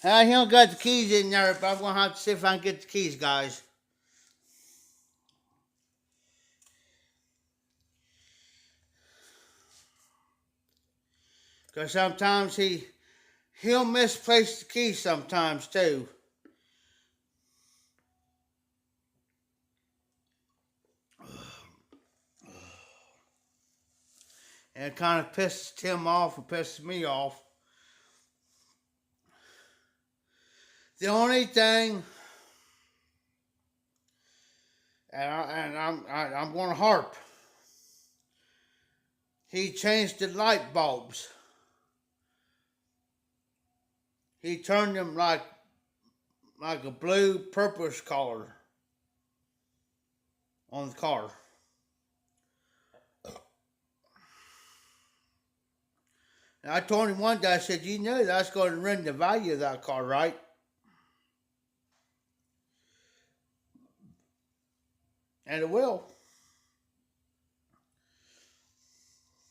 He don't got the keys in there, but I'm gonna have to see if I can get the keys, guys. Cause sometimes he'll misplace the keys sometimes too. And it kind of pisses Tim off and pisses me off. The only thing, I'm going to harp. He changed the light bulbs. He turned them like a blue purplish color on the car. And I told him one day, I said, you know that's going to ruin the value of that car, right? And it will.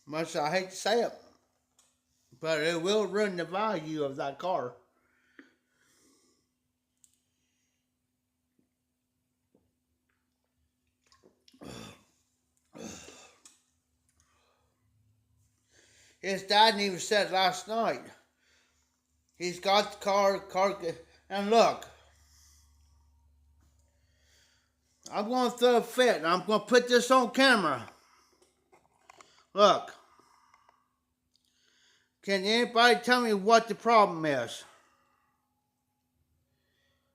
Much I hate to say it, but it will ruin the value of that car. His dad even said last night, he's got the car, and look, I'm going to throw a fit, and I'm going to put this on camera. Look, can anybody tell me what the problem is?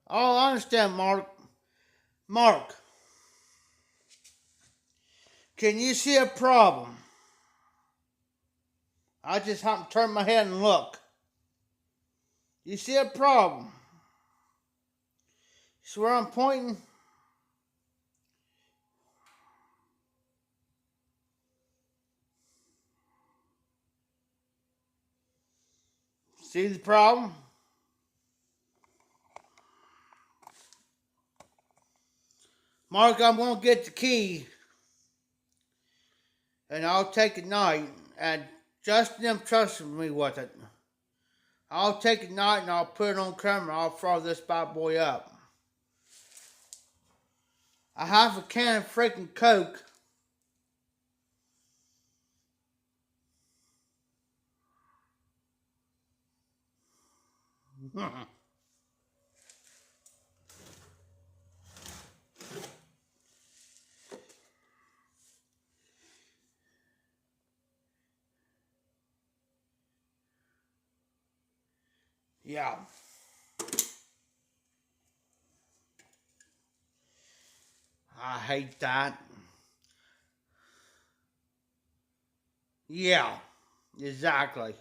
Oh, I understand, Mark. Mark, can you see a problem? I just happened to turn my head and look. You see a problem? See where I'm pointing? See the problem? Mark, I'm going to get the key. And I'll take it tonight. And Justin them trusted me with it. I'll take it tonight and I'll put it on camera. I'll throw this bad boy up. I have a can of freaking Coke. Yeah. I hate that. Yeah, exactly.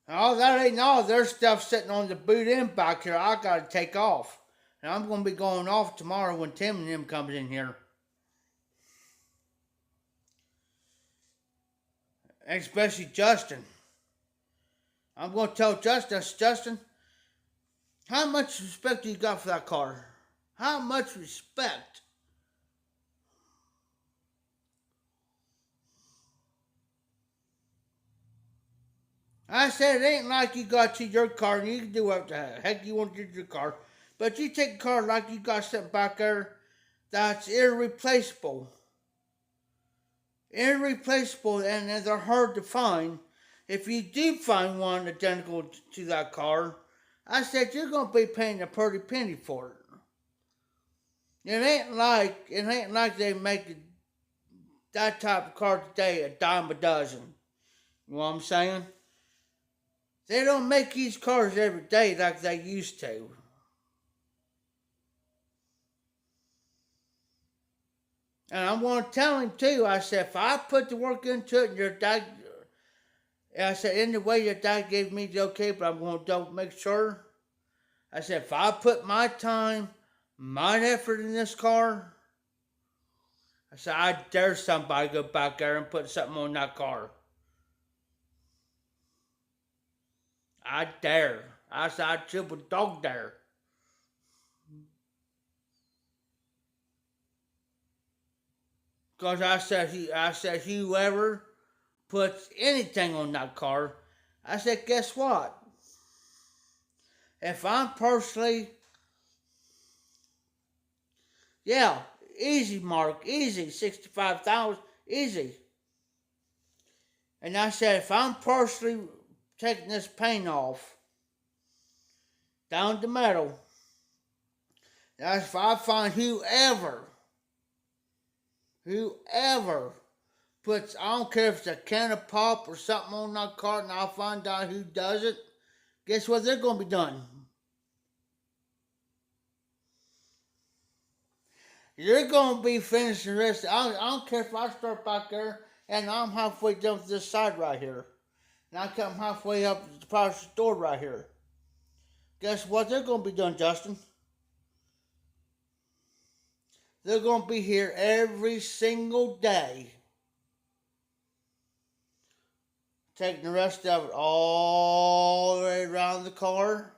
Oh, that ain't all. There's stuff sitting on the boot end back here I gotta take off. And I'm gonna be going off tomorrow when Tim and him comes in here. Especially Justin. I'm gonna tell Justin, how much respect do you got for that car? How much respect? I said it ain't like you got to your car and you can do what the heck you want to do to your car. But you take a car like you got sitting back there that's irreplaceable. Irreplaceable, and they're hard to find. If you do find one identical to that car, I said you're gonna be paying a pretty penny for it. It ain't like they make that type of car today a dime a dozen. You know what I'm saying? They don't make these cars every day like they used to. And I'm going to tell him too. I said, if I put the work into it and your dad, I said, in the way your dad gave me the okay, but I'm going to make sure. I said, if I put my time, my effort in this car, I said, I dare somebody go back there and put something on that car. I dare. I said, I triple dog dare. Because I said, whoever puts anything on that car, I said, guess what? If I'm personally, yeah, easy, Mark, easy, 65,000, easy. And I said, if I'm personally taking this paint off down the middle, that's if I find whoever puts, I don't care if it's a can of pop or something on that cart, and I'll find out who does it, guess what they're going to be done? You're going to be finishing the rest. I don't care if I start back there and I'm halfway done with this side right here. And I come halfway up the power store right here. Guess what they're going to be done, Justin? They're going to be here every single day. Taking the rest of it all the way around the car.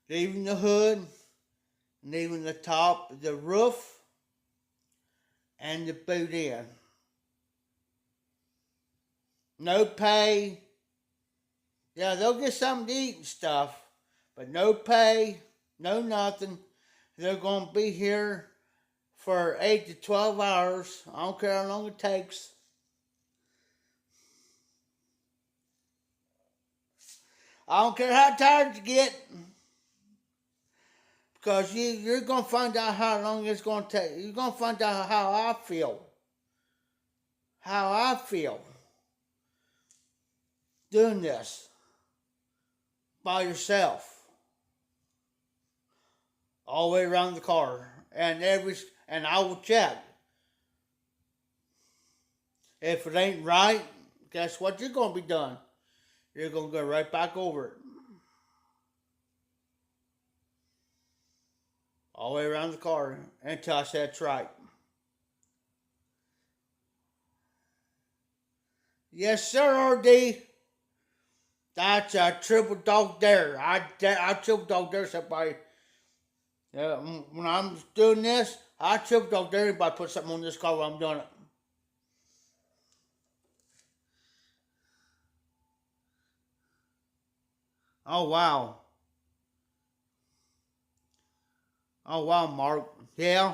Leaving the hood. Leaving the top, the roof, and the boot end. No pay. Yeah, they'll get something to eat and stuff, but no pay, no nothing. They're going to be here for 8 to 12 hours. I don't care how long it takes. I don't care how tired you get. Because you're going to find out how long it's going to take. You're going to find out how I feel. How I feel doing this by yourself. All the way around the car. And I will check. If it ain't right, guess what you're going to be done? You're going to go right back over it. All the way around the car until I said it's right. Yes, sir, RD. That's a triple dog dare. I triple dog dare somebody. When I'm doing this, I triple dog dare anybody to put something on this car while I'm doing it. Oh, wow. Oh, wow, Mark. Yeah.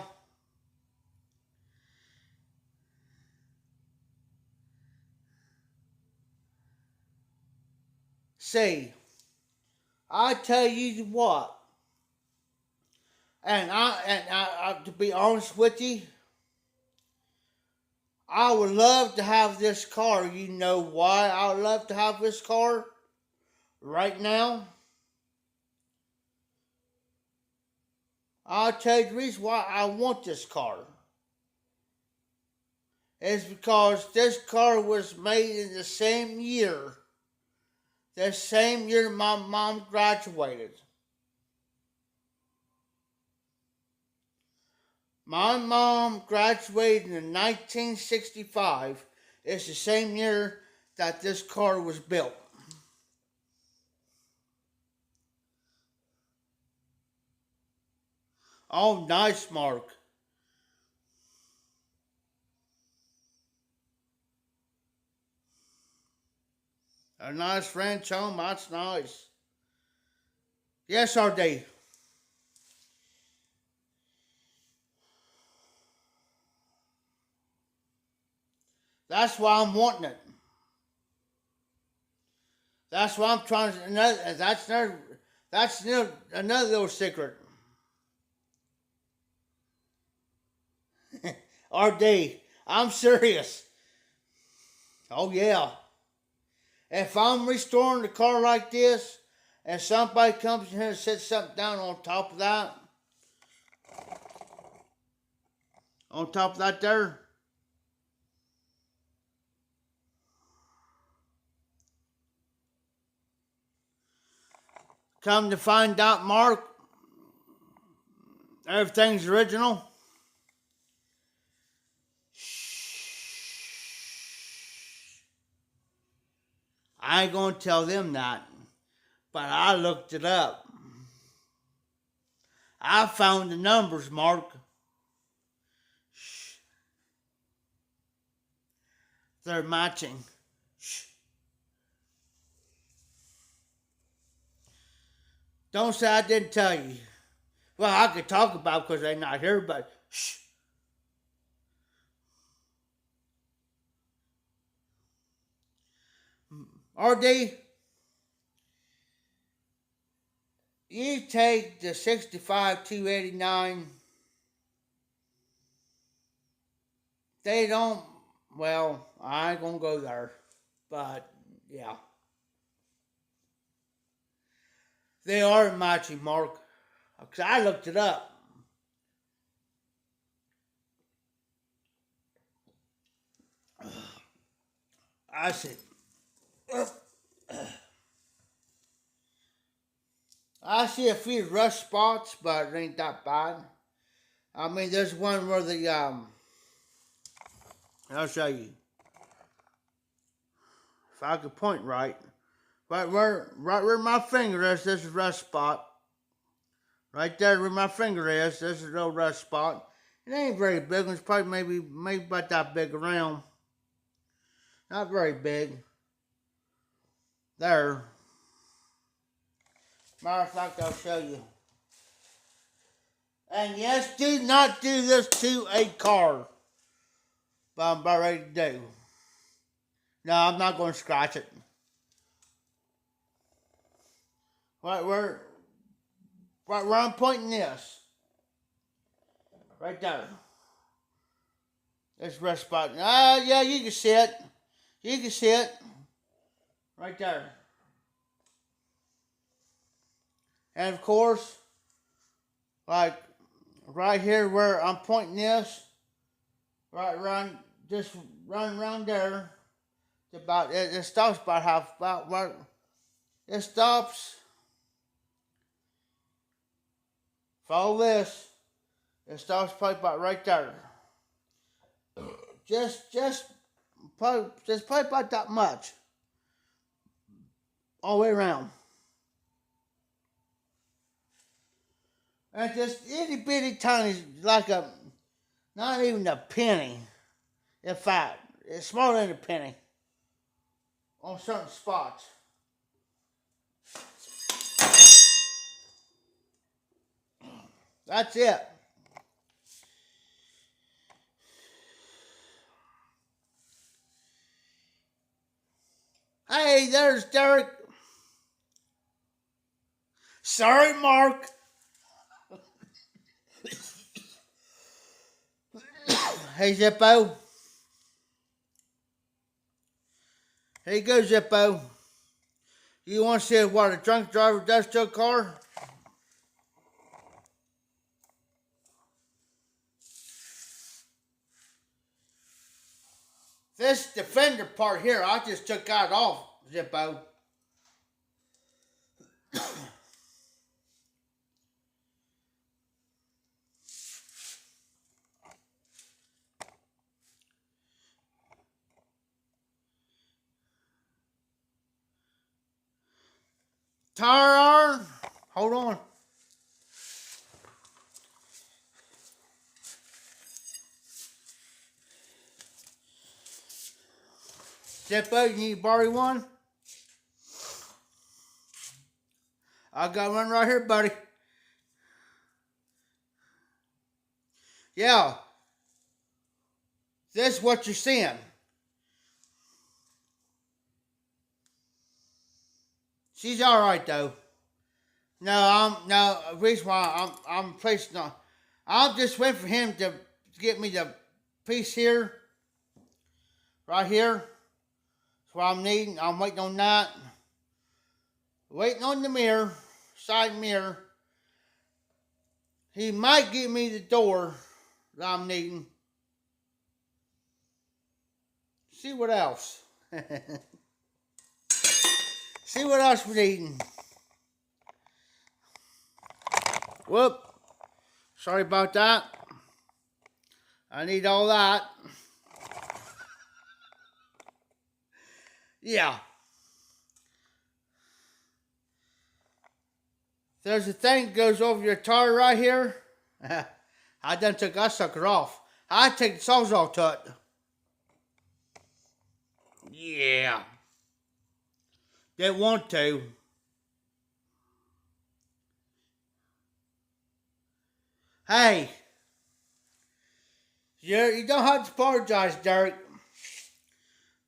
See, I tell you what, and I to be honest with you, I would love to have this car. You know why I would love to have this car right now? I'll tell you the reason why I want this car. It's because this car was made in the same year. The same year my mom graduated. My mom graduated in 1965. It's the same year that this car was built. Oh, nice, Mark. A nice ranch home, that's nice. Yes, RD. That's why I'm wanting it. That's why I'm trying to. That's another little secret. RD, I'm serious. Oh yeah. If I'm restoring the car like this, and somebody comes in here and sets something down on top of that there, come to find out, Mark, everything's original. I ain't gonna tell them that, but I looked it up. I found the numbers, Mark. They're matching. Don't say I didn't tell you. Well, I could talk about because they're not here, but shh. RD, you take the 65 289. They don't, well, I ain't gonna go there. But yeah. They are matching, Mark. Because I looked it up. I said, I see a few rust spots, but it ain't that bad. I mean, there's one where I'll show you. If I could point right. Right where my finger is, this is a rust spot. Right there where my finger is, this is a little rust spot. It ain't very big. It's probably maybe about that big around. Not very big. There. Matter of fact, I'll show you. And yes, do not do this to a car. But I'm about ready to do. No, I'm not going to scratch it. Right where I'm pointing this. Right there. This rust spot. Yeah, you can see it. You can see it. Right there. And of course, like right here where I'm pointing this, just run around there. It stops about where it stops. Follow this. It stops probably about right there. Just probably about that much. All the way around. And just itty bitty tiny, like not even a penny. In fact, it's smaller than a penny. On certain spots. That's it. Hey, there's Derek. Sorry, Mark. Hey, Zippo. Here you go, Zippo. You want to see what a drunk driver does to a car? This defender part here, I just took that off, Zippo. Tire iron. Hold on. Zippo, you need to borrow one? I got one right here, buddy. Yeah. This is what you're seeing. She's all right though. No. Reason why I'm placing on. I'm just waiting for him to get me the piece here, right here. That's what I'm needing. I'm waiting on that. Waiting on the mirror, side mirror. He might give me the door that I'm needing. See what else. See what else we're needing. Whoop. Sorry about that. I need all that. Yeah. There's a thing that goes over your tire right here. I done took that sucker off. I take the Sawzall to it. Yeah. Didn't want to. Hey, you don't have to apologize, Derek.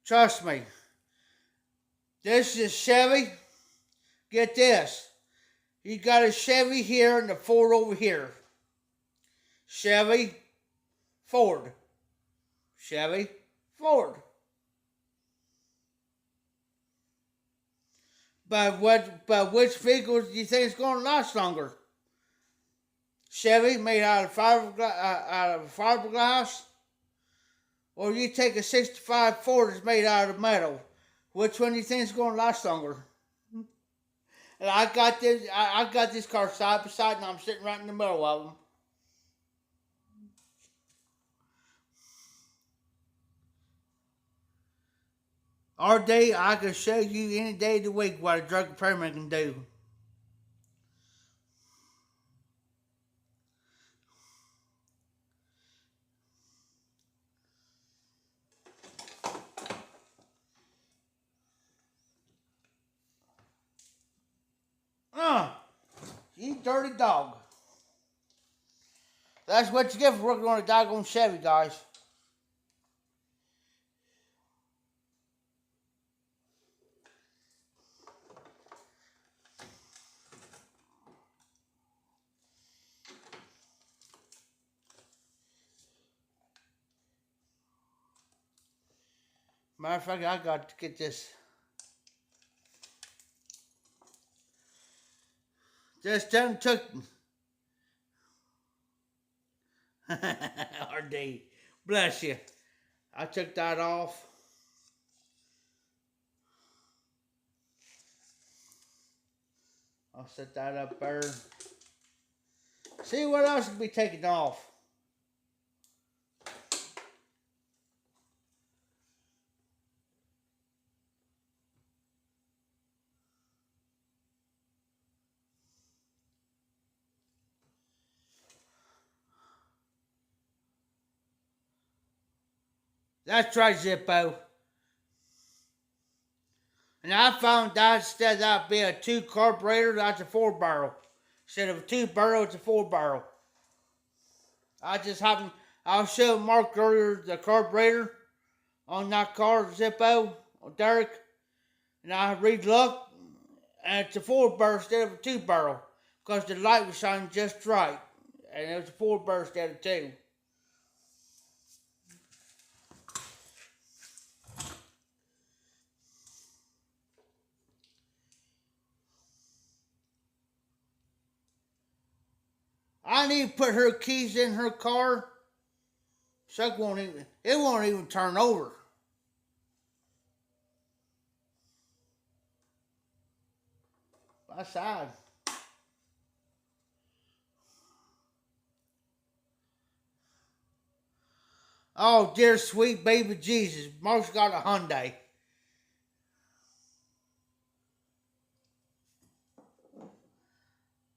Trust me. This is Chevy. Get this. You got a Chevy here and a Ford over here. Chevy, Ford. Chevy, Ford. But which vehicle do you think is going to last longer? Chevy made out of fiberglass, or you take a '65 Ford that's made out of metal. Which one do you think is going to last longer? And I got this. I got this car side by side, and I'm sitting right in the middle of them. Our day, I can show you any day of the week what a drug repairman can do. Uh, you dirty dog. That's what you get for working on a doggone Chevy, guys. Matter of fact, I got to get this. Just done took. RD, bless you. I took that off. I'll set that up there. See what else can be taken off. That's right, Zippo. And I found out instead of that being a 2 carburetor, that's a 4 barrel. Instead of a 2 barrel, it's a 4 barrel. I just happened, I'll show Mark earlier the carburetor on that car, Zippo, or Derek. And I re-looked, and it's a 4 barrel instead of a 2 barrel. Because the light was shining just right. And it was a 4 barrel instead of 2. I need to put her keys in her car. So it won't even turn over. By side. Oh, dear sweet baby Jesus. Mark's got a Hyundai.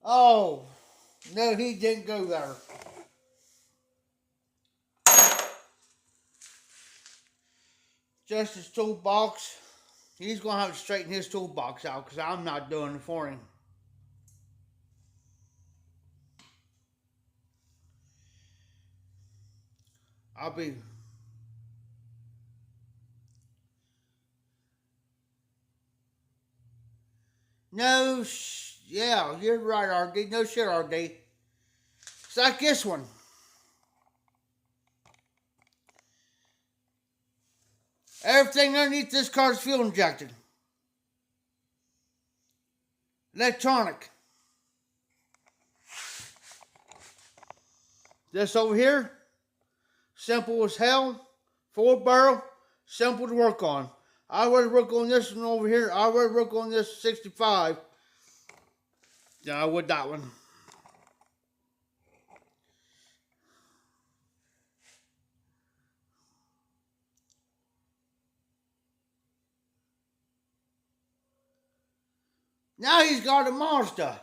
Oh, no, he didn't go there. Just his toolbox. He's going to have to straighten his toolbox out because I'm not doing it for him. I'll be... No, yeah, you're right, RD. No shit, RD. It's like this one. Everything underneath this car is fuel injected. Electronic. This over here, simple as hell. 4 barrel, simple to work on. I would work on this one over here. I would work on this 65 than I would that one. Now he's got a Mazda.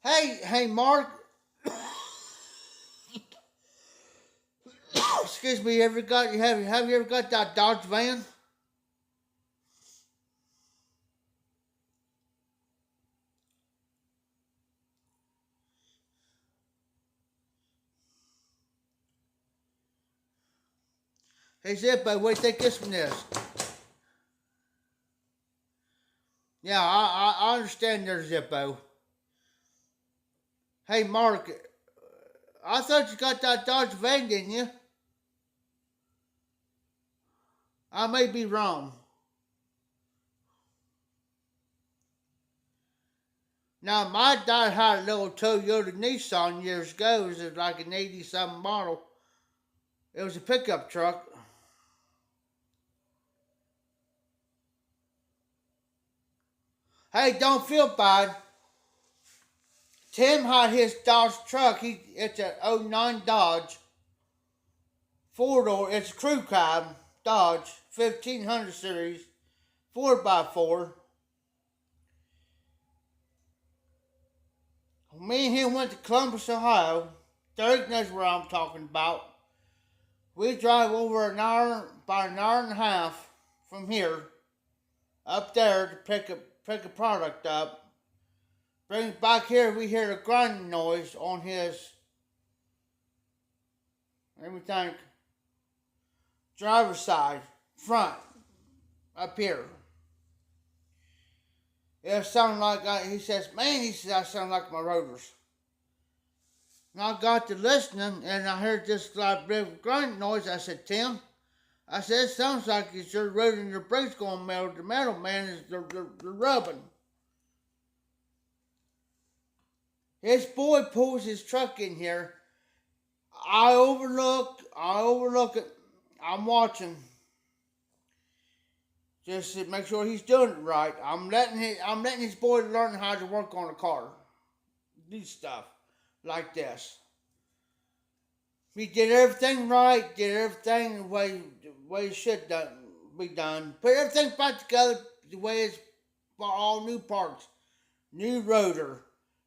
Hey, Mark. Excuse me. Have you ever got that Dodge van? Hey Zippo, what do you think this one is? Yeah, I understand there, Zippo. Hey Mark, I thought you got that Dodge van, didn't you? I may be wrong. Now my dad had a little Toyota Nissan years ago. It was like an 80-something model. It was a pickup truck. Hey, don't feel bad. Tim had his Dodge truck. It's an '09 Dodge. Four-door. It's a crew cab Dodge 1500 series 4x4. Me and him went to Columbus, Ohio. Derek knows where I'm talking about. We drive over about an hour and a half from here up there to pick a product up. Bring it back here. We hear a grinding noise on his. Let me think. Driver's side, front, up here. It sounded like, he says, man, he says, I sound like my rotors. And I got to listening, and I heard this like grinding noise. I said, Tim, I said, it sounds like it's your rotor and your brakes going metal to metal, man, is they're rubbing. His boy pulls his truck in here. I overlook it. I'm watching. Just to make sure he's doing it right. I'm letting his boy learn how to work on a car. Do stuff like this. He did everything right, did everything the way it should be done. Put everything back together the way it's for all new parts. New rotor,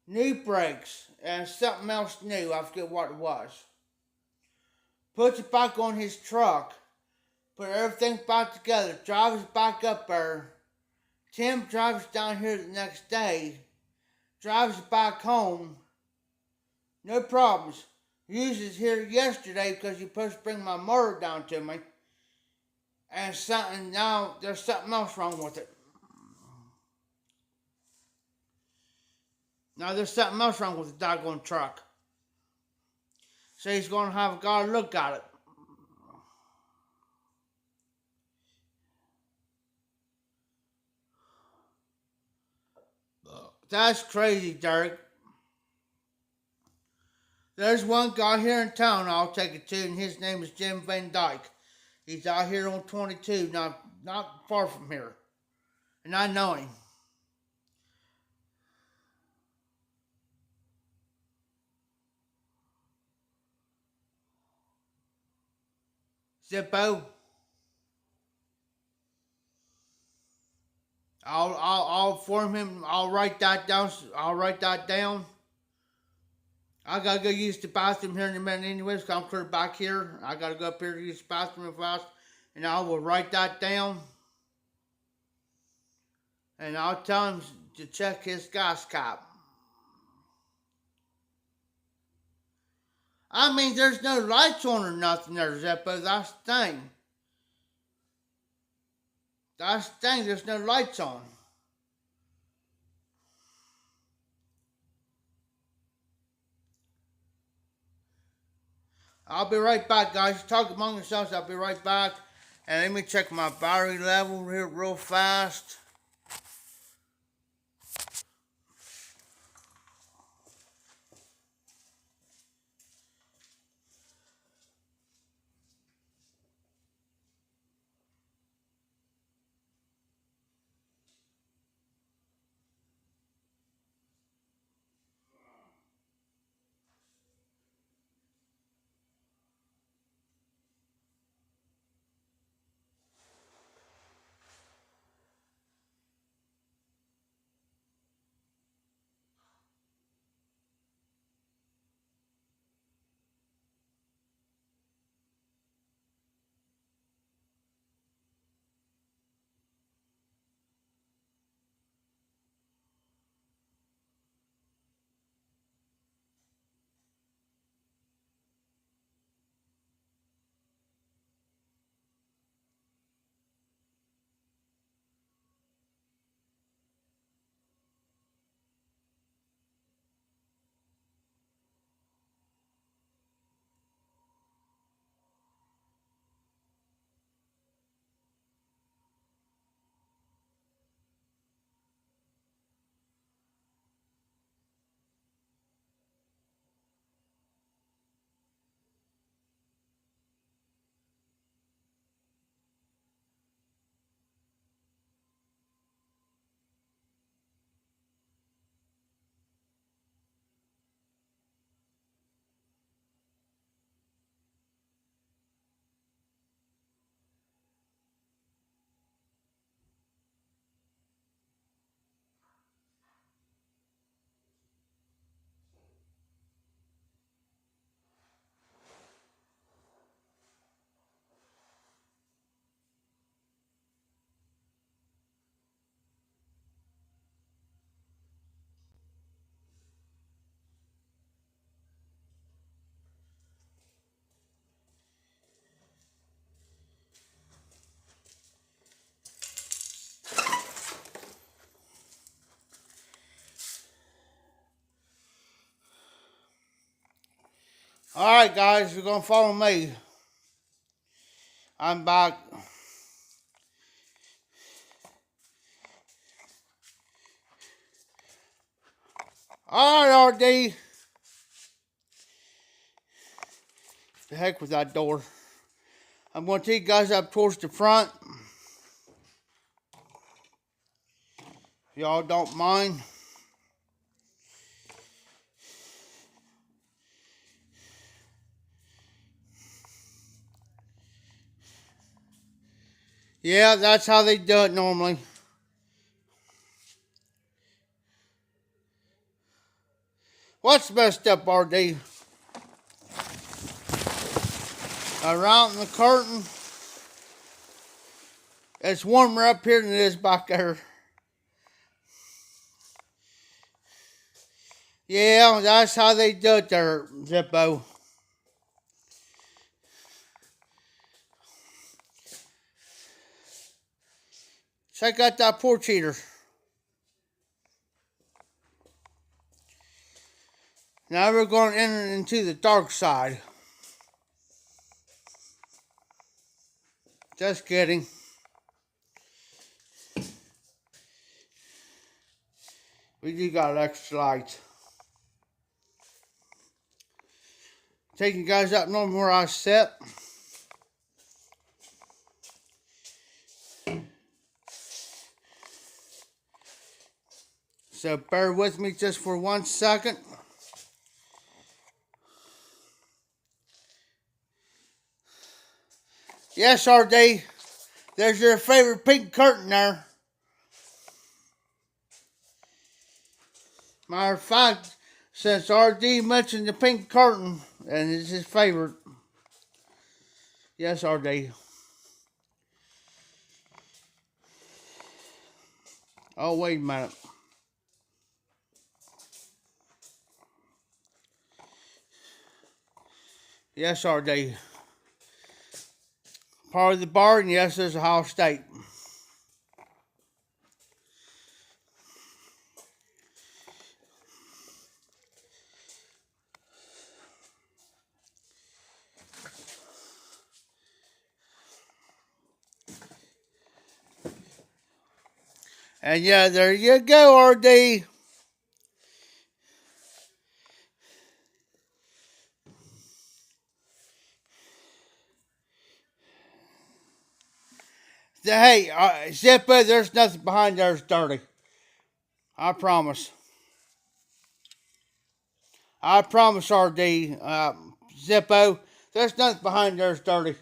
new brakes, and something else new. I forget what it was. Puts it back on his truck. Put everything back together. Drives back up there. Tim drives down here the next day. Drives back home. No problems. Uses here yesterday because he supposed to bring my motor down to me. And now there's something else wrong with it. Now there's something else wrong with the doggone truck. So he's going to have a guy look at it. That's crazy, Derek. There's one guy here in town I'll take it to, and his name is Jim Van Dyke. He's out here on 22, not far from here. And I know him. Zippo. I'll form him. I'll write that down. I gotta go use the bathroom here in a minute anyways, because I'm clear back here. I gotta go up here to use the bathroom fast. And I will write that down. And I'll tell him to check his gas cap. I mean, there's no lights on or nothing there, Zeppo. That's the thing. There's no lights on. I'll be right back, guys. Talk among yourselves. I'll be right back. And let me check my battery level here real fast. Alright guys, you're gonna follow me. I'm back. Alright, RD. The heck with that door. I'm gonna take you guys up towards the front. If y'all don't mind. Yeah, that's how they do it normally. What's messed up, RD? Around the curtain. It's warmer up here than it is back there. Yeah, that's how they do it there, Zippo. Check out that porch heater. Now we're going to enter into the dark side. Just kidding. We do got extra lights. Taking you guys up north where I sit. So bear with me just for 1 second. Yes, RD. There's your favorite pink curtain there. Matter of fact, since RD mentioned the pink curtain, and it's his favorite. Yes, RD. Oh, wait a minute. Yes, RD. Part of the bar, and yes, there's Ohio State. And yeah, there you go, RD. Hey, Zippo, there's nothing behind there that's dirty. I promise. I promise, RD. Zippo, there's nothing behind there that's dirty.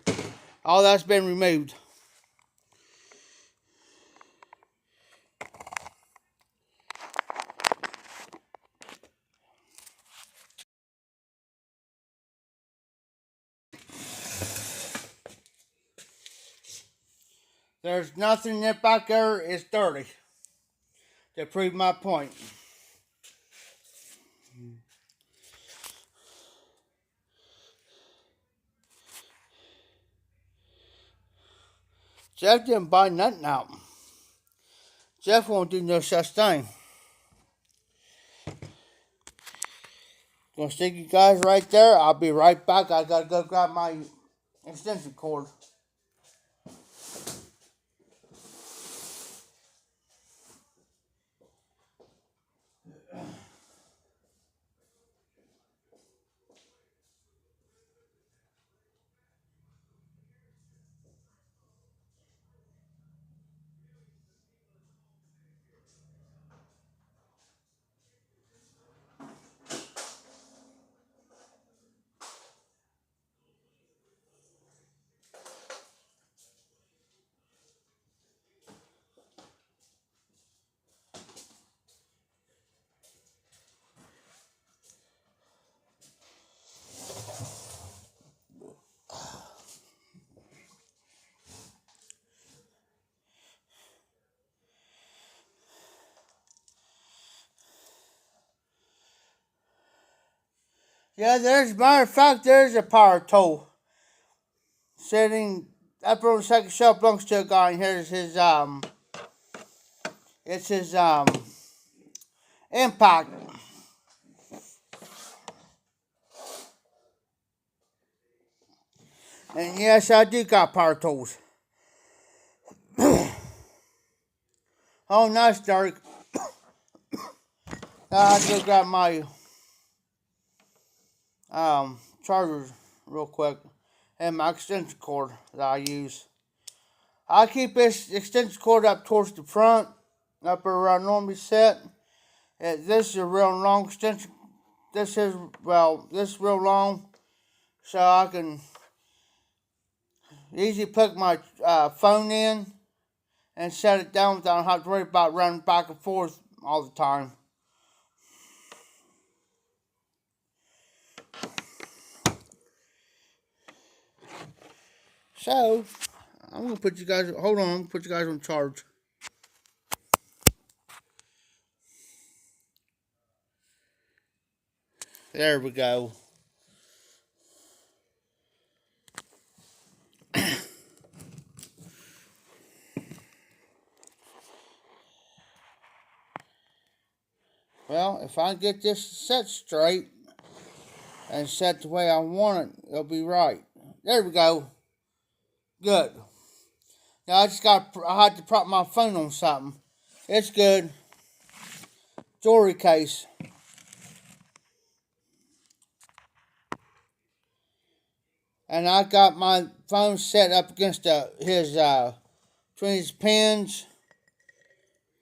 All that's been removed. There's nothing that back there is dirty. To prove my point. Jeff didn't buy nothing out. Jeff won't do no such thing. Gonna stick you guys right there. I'll be right back. I gotta go grab my extension cord. Yeah, matter of fact, there's a power tool sitting up on the second shelf. Belongs to a guy, and here's his it's his impact. And yes, I do got power tools. Oh, nice, Derek. I just got my charger real quick and my extension cord that I use. I keep this extension cord up towards the front, up where I normally set. This is a real long extension. This is real long, so I can easily plug my phone in and set it down without having to worry about running back and forth all the time. So, I'm gonna put you guys. Hold on, I'm gonna put you guys on charge. There we go. Well, if I get this set straight and set the way I want it, it'll be right. There we go. Good. Now I had to prop my phone on something. It's good. Jewelry case. And I got my phone set up against between his pens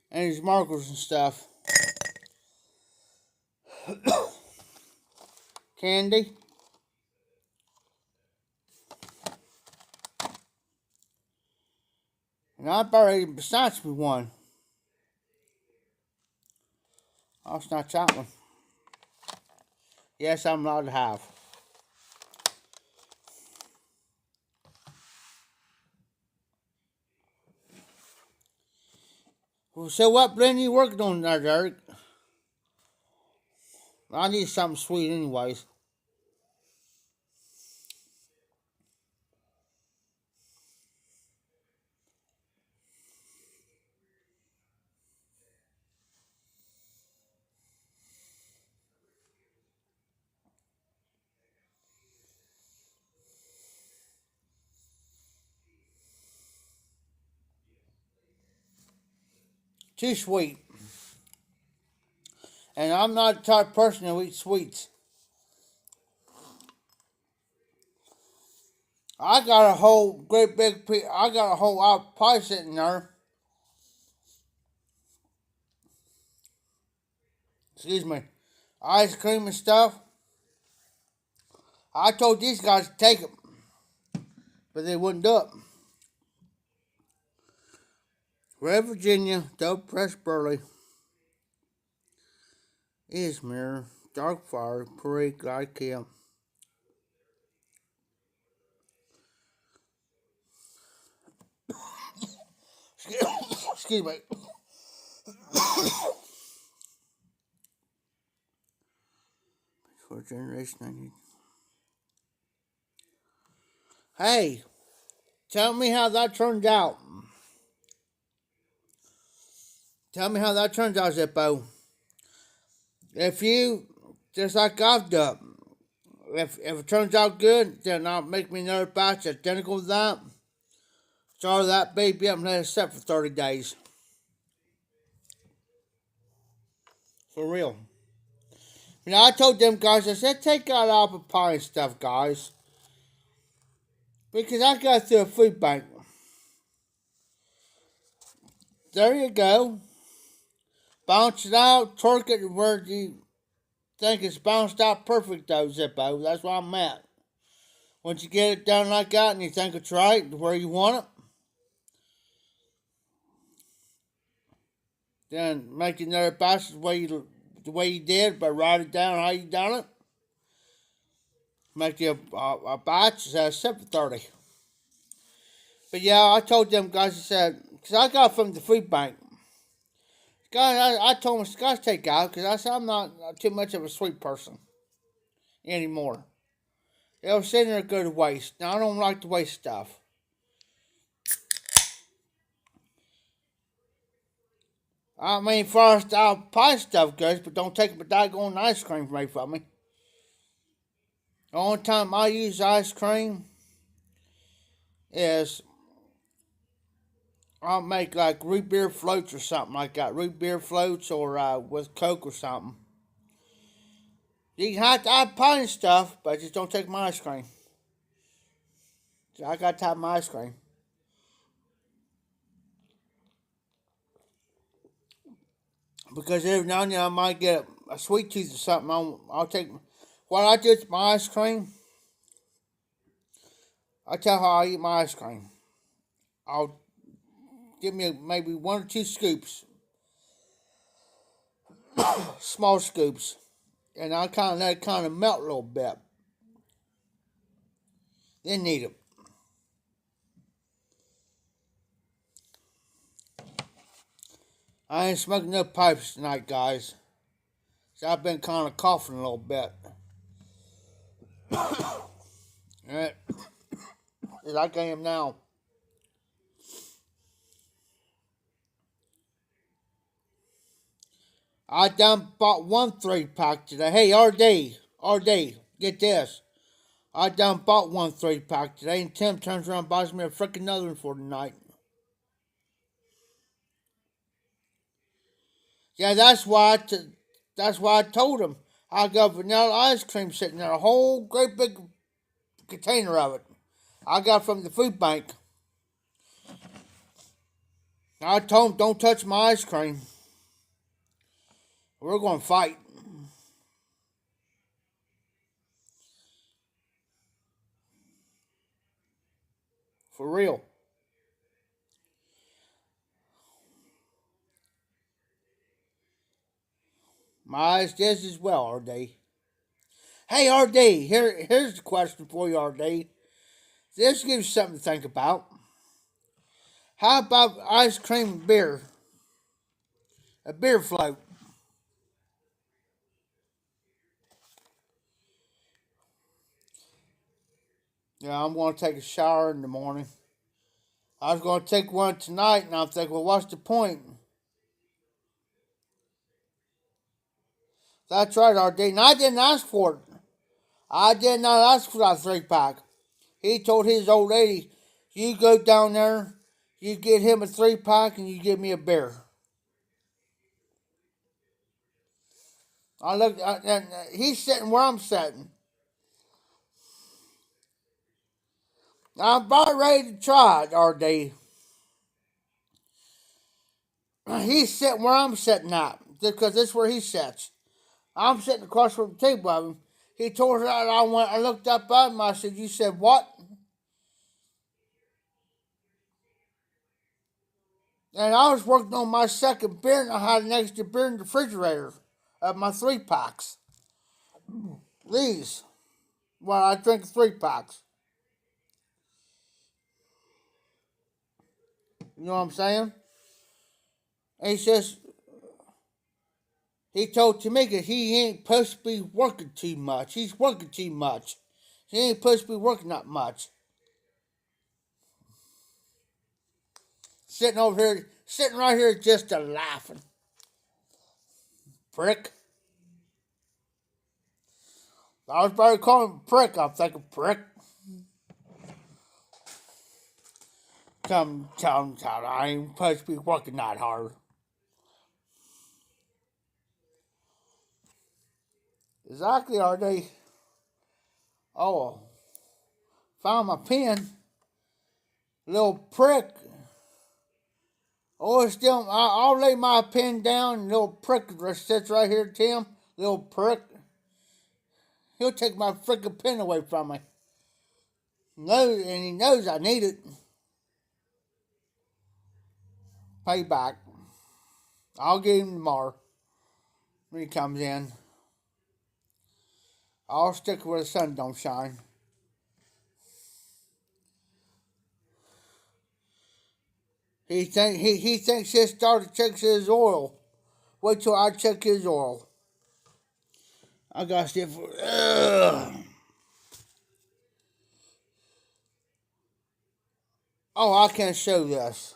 and his markers and stuff. Candy. And I already snatched me one. I'll snatch that one. Yes, I'm allowed to have. So what blend are you working on there, Derek? I need something sweet anyways. Too sweet. And I'm not the type of person who eats sweets. I got a whole great big piece. I got a whole apple pie sitting there. Excuse me. Ice cream and stuff. I told these guys to take them, but they wouldn't do it. Red Virginia, Double Pressed Burley, Izmir, Dark Fire, Parade, Glycam. Excuse me. For generation I need. Hey, tell me how that turned out. Tell me how that turns out, Zippo. If you, just like I've done, if it turns out good, then I'll make me another batch identical to that. Start that baby up and let it set for 30 days. For real. You know, I told them guys, I said, take out apple pie and stuff, guys. Because I got through a food bank. There you go. Bounce it out, torque it where you think it's bounced out perfect, though, Zippo. That's where I'm at. Once you get it done like that and you think it's right, where you want it, then make another batch the way you did, but write it down how you done it. Make you a batch set for 30. But yeah, I told them guys, I said, because I got from the food bank. Guys, I told them, guys, take out, because I said I'm not too much of a sweet person anymore. It was sitting there go to waste. Now, I don't like to waste stuff. I mean, far as the pie stuff goes, but don't take my daggone ice cream away from me. The only time I use ice cream is I'll make like root beer floats or something like that. Root beer floats or with Coke or something. You can have to add pie and stuff, but just don't take my ice cream. So I got to have my ice cream. Because every now and then I might get a sweet tooth or something. I'll take what I do to my ice cream. I tell how I eat my ice cream. I'll give me maybe 1 or 2 scoops, small scoops, and I kind of let it kind of melt a little bit. Then eat it. I ain't smoking no pipes tonight, guys. So I've been kind of coughing a little bit. Alright, like I am now. I done bought 1 3-pack today. Hey, RD, get this. I done bought 1 3-pack today, and Tim turns around and buys me a freaking another one for tonight. Yeah, that's why I told him I got vanilla ice cream sitting there, a whole great big container of it. I got from the food bank. I told him don't touch my ice cream. We're going to fight. For real. My eyes just as well, RD. Hey, RD, here's the question for you, RD. This gives you something to think about. How about ice cream and beer? A beer float. Yeah, I'm going to take a shower in the morning. I was going to take one tonight, and I'm thinking, well, what's the point? That's right, RD. And I didn't ask for it. I did not ask for that 3-pack. He told his old lady, you go down there, you get him a 3-pack, and you give me a beer. I looked, and he's sitting where I'm sitting. I'm about ready to try it, RD. He's sitting where I'm sitting at, because this is where he sits. I'm sitting across from the table of him. He told her that I looked up at him. I said, you said what? And I was working on my second beer, and I had an extra beer in the refrigerator of my 3-packs. These. Well, I drink 3-packs. You know what I'm saying? And he says, he told Tamika he ain't supposed to be working too much. He's working too much. He ain't supposed to be working that much. Sitting over here, sitting right here just a laughing. Prick. I was about to call him prick. I'm thinking prick. Come tell him, I ain't supposed to be working that hard. Exactly, are they? Oh, found my pen. Little prick. Oh, it's still, I'll lay my pen down. Little prick that sits right here, Tim. Little prick. He'll take my freaking pen away from me. And he knows I need it. Payback. I'll get him tomorrow when he comes in. I'll stick where the sun don't shine. He thinks his starter checks his oil. Wait till I check his oil. I got stuff for. Oh, I can't show this.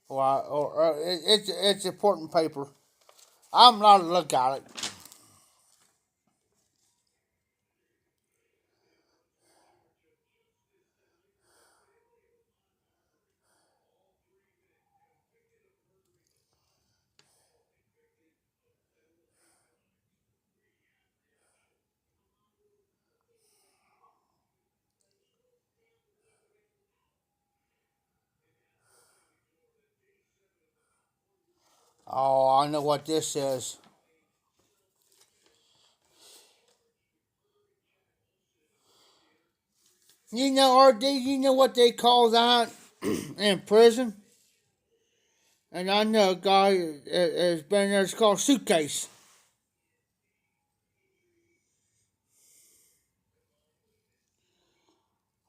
Or it's important paper. I'm not to look at it. Oh, I know what this is. You know, RD, you know what they call that in prison? And I know a guy has been there, it's called suitcase.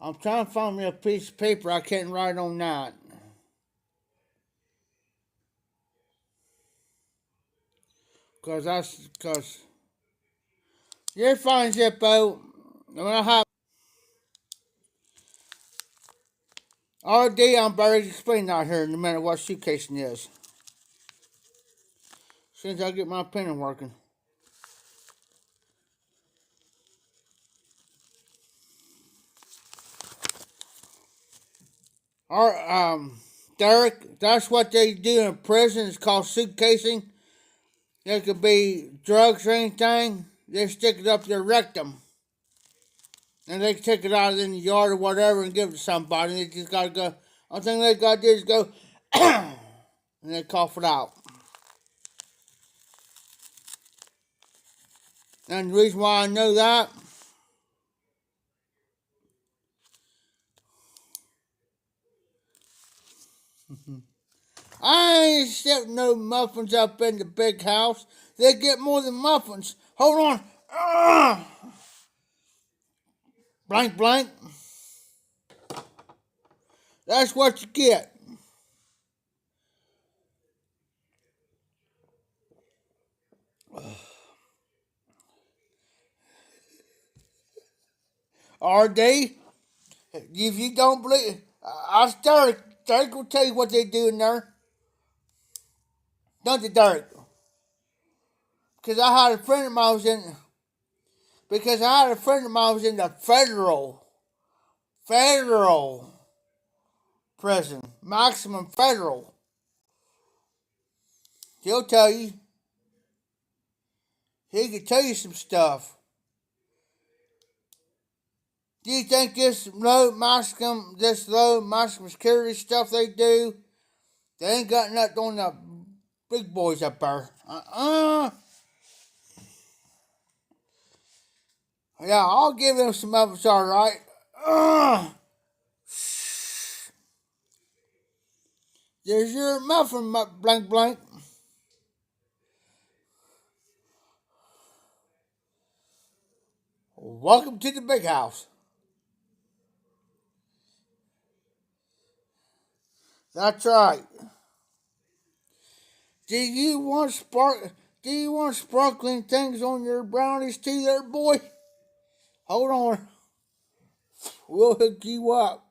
I'm trying to find me a piece of paper I can't write on that. Cause you're fine, Zippo. When I have RD, I'm better explain out here in a minute what suitcasing is. As soon as I get my pen working. Or Derek, that's what they do in prison. It's called suitcasing. It could be drugs or anything. They stick it up their rectum. And they can take it out in the yard or whatever and give it to somebody. They just gotta go. Only thing they gotta do is go and they cough it out. And the reason why I know that, I ain't accepting no muffins up in the big house. They get more than muffins. Hold on. Blank, blank. That's what you get. RD, if you don't believe, I'll Derek. Derek will tell you what they do in there. Don't you, Derek? Because I had a friend of mine was in. Because I had a friend of mine was in the federal prison, maximum federal. He'll tell you. He can tell you some stuff. Do you think this low maximum security stuff they do, they ain't got nothing on the big boys up there? Yeah, I'll give them some of it's alright. There's your muffin, blank blank. Welcome to the big house. That's right. Do you want sparkling things on your brownies too, there, boy? Hold on. We'll hook you up.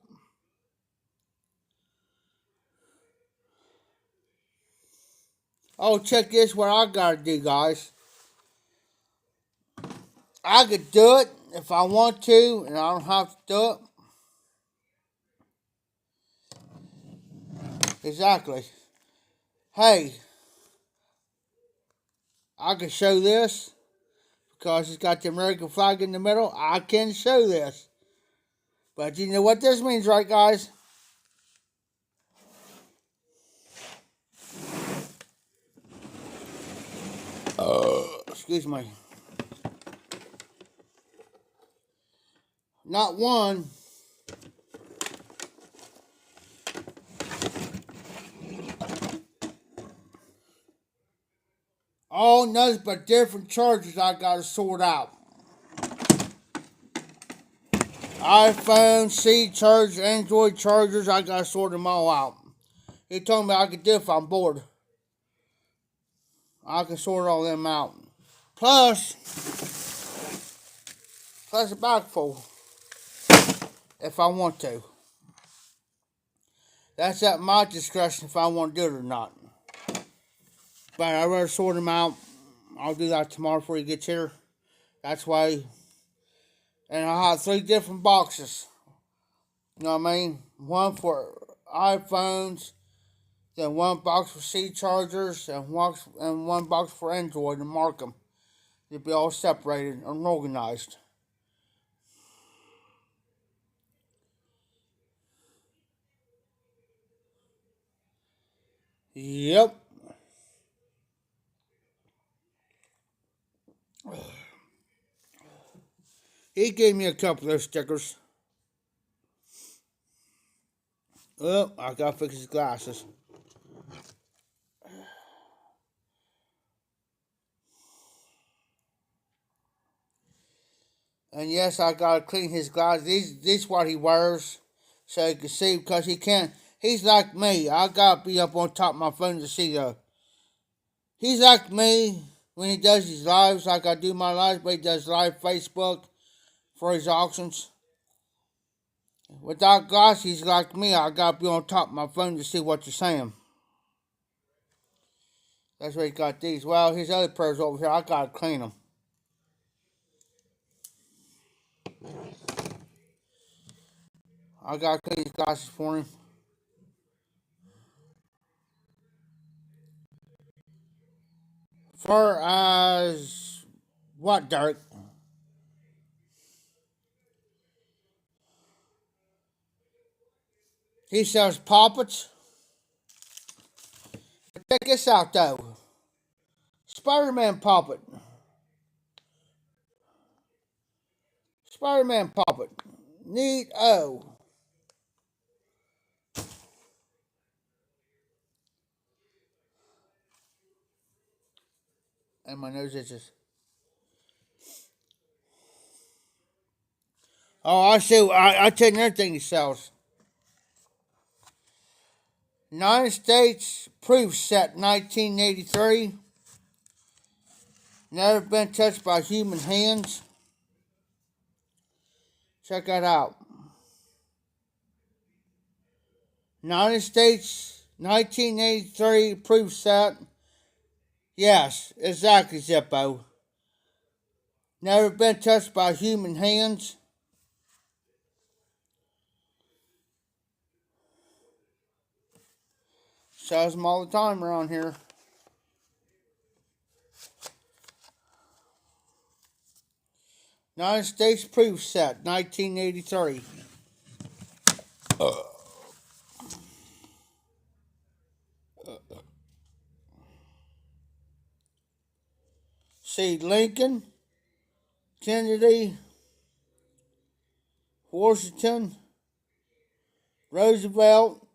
Oh, check this what I gotta do, guys. I could do it if I want to, and I don't have to do it. Exactly. Hey, I can show this because it's got the American flag in the middle. I can show this. But you know what this means, right, guys? Excuse me. Not one. All nothing but different chargers I gotta sort out. iPhone, C chargers, Android chargers, I gotta sort them all out. He told me I could do it if I'm bored. I can sort all them out. Plus a bag full if I want to. That's at my discretion if I want to do it or not. But I'd rather sort them out. I'll do that tomorrow before he gets here. That's why. And I'll have 3 different boxes. You know what I mean? One for iPhones, then one box for C chargers, and one box for Android, and mark them. They'll be all separated and organized. Yep. He gave me a couple of stickers. Oh, I gotta fix his glasses. And yes, I gotta clean his glasses. These what he wears, so you can see, because he can't. He's like me. I gotta be up on top of my phone to see the. He's like me when he does his lives, like I do my lives, but he does live Facebook for his auctions. Without glasses, he's like me. I gotta be on top of my phone to see what you're saying. That's why he got these. Well, his other pairs over here, I gotta clean them. I gotta clean his glasses for him. Far as what, Derek? He sells poppets. Check this out though. Spider-Man poppet. Spider-Man poppet. Neat. Oh. And my nose itches. Oh, I see. I tell you another thing he sells. United States proof set 1983. Never been touched by human hands. Check that out. United States 1983 proof set. Yes, exactly, Zippo. Never been touched by human hands. Sells them all the time around here. United States proof set, 1983. See, Lincoln, Kennedy, Washington, Roosevelt,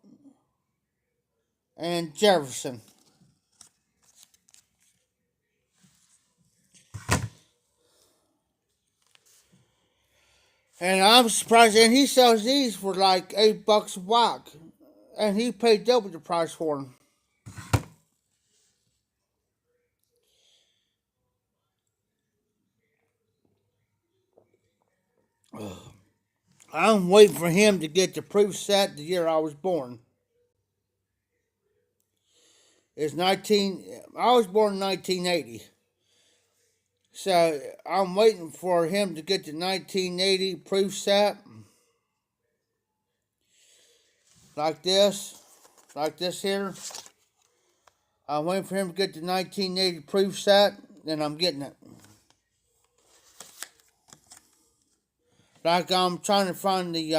and Jefferson. And I'm surprised, and he sells these for like $8 a whack. And he paid double the price for them. I'm waiting for him to get the proof set the year I was born. It's 19. I was born in 1980. So I'm waiting for him to get the 1980 proof set. Like this. Like this here. I'm waiting for him to get the 1980 proof set. Then I'm getting it. Like I'm trying to find the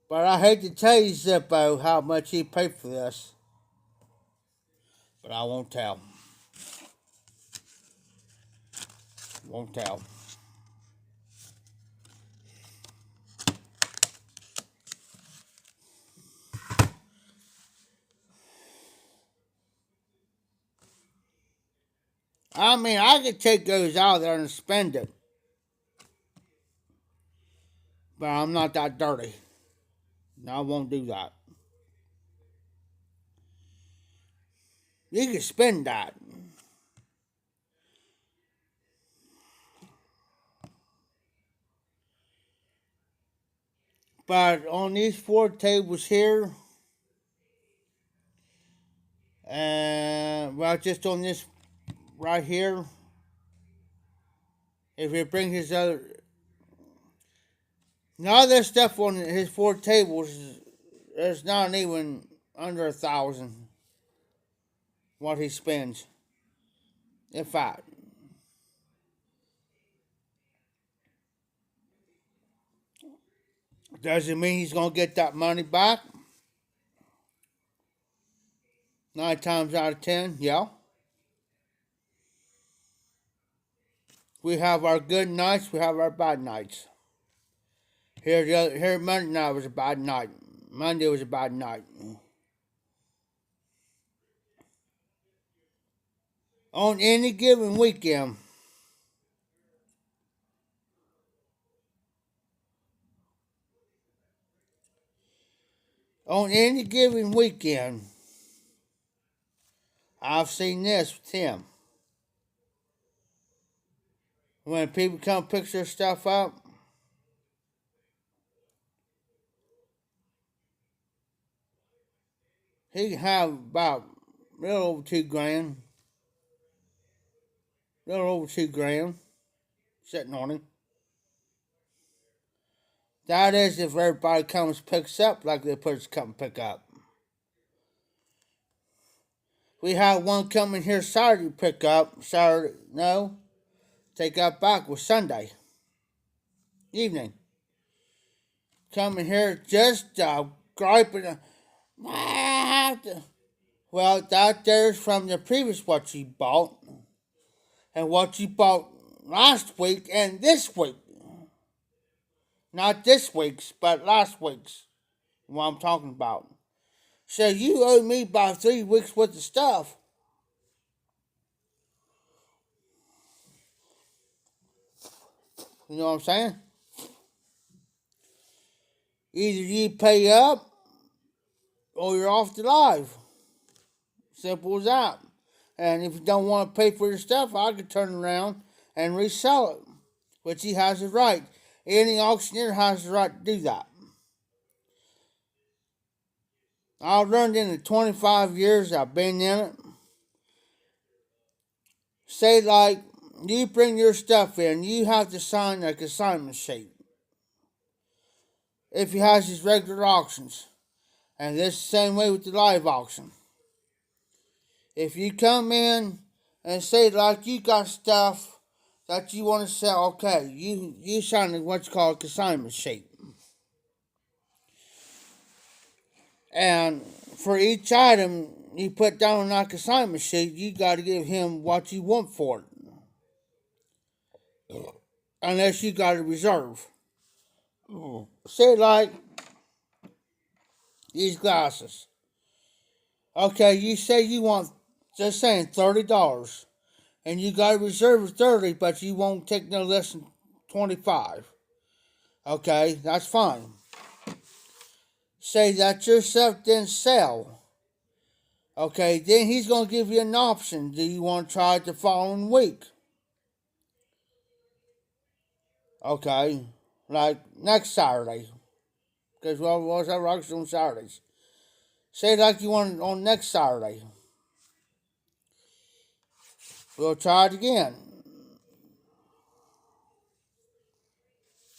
but I hate to tell you, Zippo, how much he paid for this. But I won't tell. Won't tell. I mean, I could take those out there and spend it. But I'm not that dirty. No, I won't do that. You can spend that. But on these 4 tables here, and well, just on this right here, if he brings his other, now that stuff on his 4 tables, there's not even under 1,000 what he spends. In fact, does it mean he's gonna get that money back? 9 times out of 10, yeah. We have our good nights, we have our bad nights. Here Monday night was a bad night. Monday was a bad night. On any given weekend, I've seen this with him. When people come pick their stuff up, he can have about a little over 2 grand. A little over 2 grand sitting on him. That is if everybody comes picks up like they're supposed to come pick up. We had one coming here Saturday pick up. Take up back was Sunday evening. Coming here just griping. Well, that there's from the previous what you bought and what you bought last week and this week. Not this week's, but last week's. What I'm talking about. So you owe me about 3 weeks worth of stuff. You know what I'm saying? Either you pay up or you're off the live. Simple as that. And if you don't want to pay for your stuff, I can turn around and resell it, which he has the right. Any auctioneer has the right to do that. I've learned in the 25 years I've been in it. Say like you bring your stuff in, you have to sign a consignment sheet. If he has his regular auctions. And this is the same way with the live auction. If you come in and say like you got stuff that you want to sell, okay, you sign what's called a consignment sheet. And for each item you put down on that consignment sheet, you got to give him what you want for it. Unless you got a reserve. Say like these glasses. Okay, you say you want, just saying, $30. And you got a reserve of 30, but you won't take no less than 25. Okay, that's fine. Say that your stuff didn't sell. Okay, then he's going to give you an option. Do you want to try it the following week? Okay, like next Saturday. Because well, what's that rocks on Saturdays? Say like you want it on next Saturday. We'll try it again.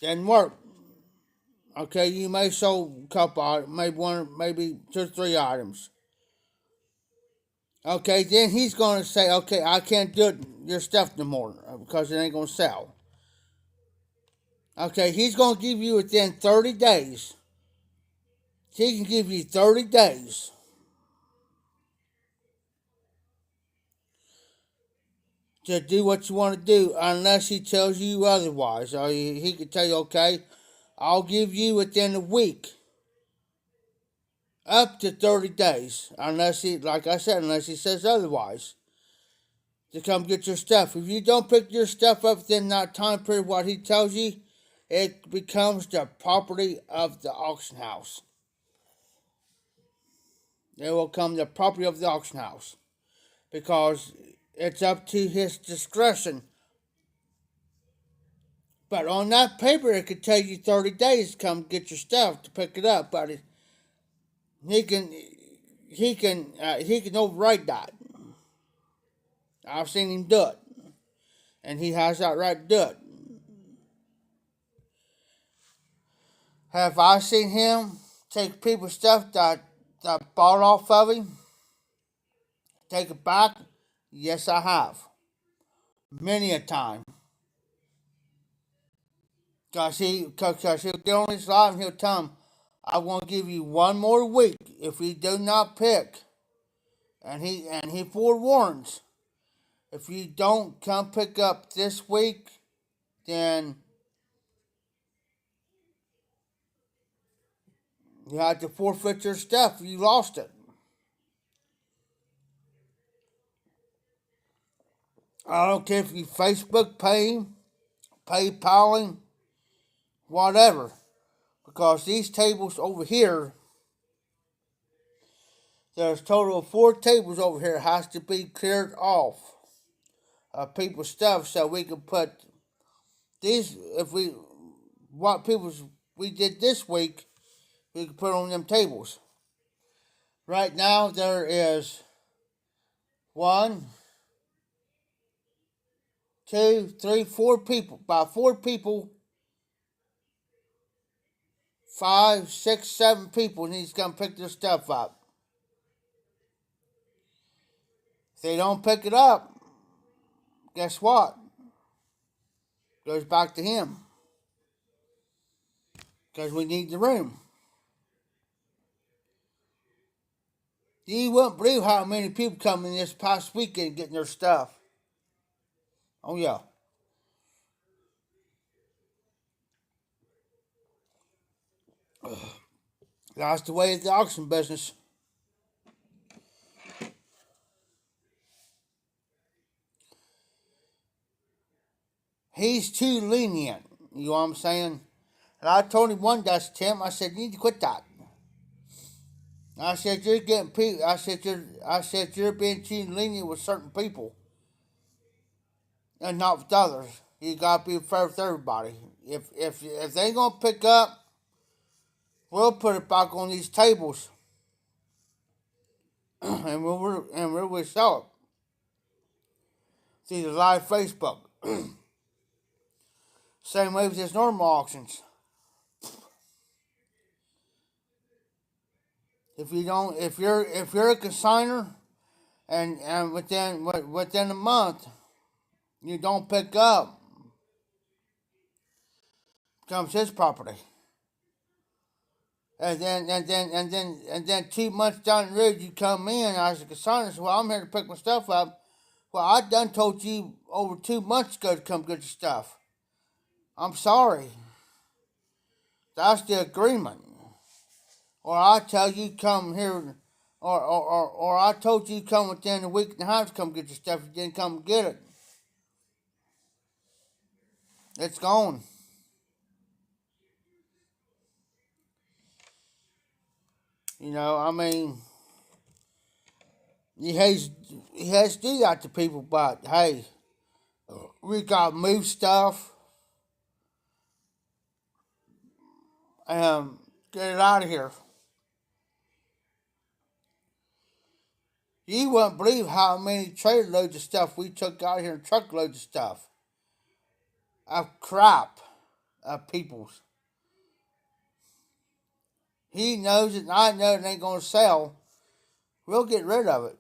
Didn't work. Okay, you may sell a couple, maybe 2 or 3 items. Okay, then he's going to say, okay, I can't do your stuff no more because it ain't going to sell. Okay, he's going to give you within 30 days. He can give you 30 days. To do what you want to do unless he tells you otherwise. Or he could tell you, okay, I'll give you within a week. Up to 30 days. Unless he, like I said, unless he says otherwise. To come get your stuff. If you don't pick your stuff up within that time period, what he tells you, it becomes the property of the auction house. It will become the property of the auction house. Because it's up to his discretion But on that paper, it could tell you 30 days to come get your stuff to pick it up. But he can he can override that. I've seen him do it, and he has that right to do it. Have I seen him take people's stuff that bought off of him, take it back? Yes, I have. Many a time. Cause he'll get on his live and he'll tell him, "I'm gonna give you one more week if you do not pick." And he forewarns, if you don't come pick up this week, then you have to forfeit your stuff. You lost it. I don't care if you Facebook pay him, PayPal him, whatever. Because these tables over here, there's a total of 4 tables over here has to be cleared off of people's stuff so we can put these, if we, what people's we did this week, we can put on them tables. Right now there is 1, 2, 3, 4 people, about 4 people, 5, 6, 7 people need to come pick their stuff up. If they don't pick it up, guess what? Goes back to him. Because we need the room. You wouldn't believe how many people come in this past weekend getting their stuff. Oh, yeah. That's the way of the auction business. He's too lenient. You know what I'm saying? And I told him one day, Tim, I said, you need to quit that. I said, you're getting people. I said, you're being too lenient with certain people, and not with others. You gotta be fair with everybody. If they ain't gonna pick up, we'll put it back on these tables, and we'll sell it. See the live Facebook. Same way with his normal auctions. If you're a consigner, and within a month, you don't pick up, comes his property. And then 2 months down the road, you come in as a consigner. So, well, I'm here to pick my stuff up. Well, I done told you over 2 months ago to come get your stuff. I'm sorry. That's the agreement. Or I tell you come here, or I told you come within a week and a half to come get your stuff. You didn't come get it. It's gone. You know, I mean, he has to do that to people, but hey, we got to move stuff and get it out of here. You wouldn't believe how many trailer loads of stuff we took out of here, and truckloads of stuff. Of crap of people's. He knows it and I know it ain't going to sell. We'll get rid of it.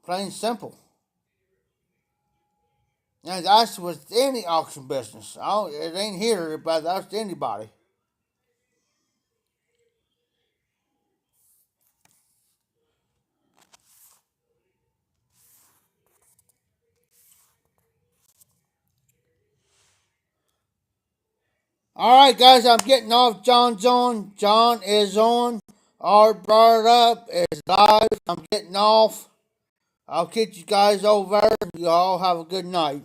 Plain and simple. And that's with any auction business. It ain't here, but that's to anybody. Alright, guys, I'm getting off. John's on. John is on. Art brought up is live. I'm getting off. I'll catch you guys over. You all have a good night.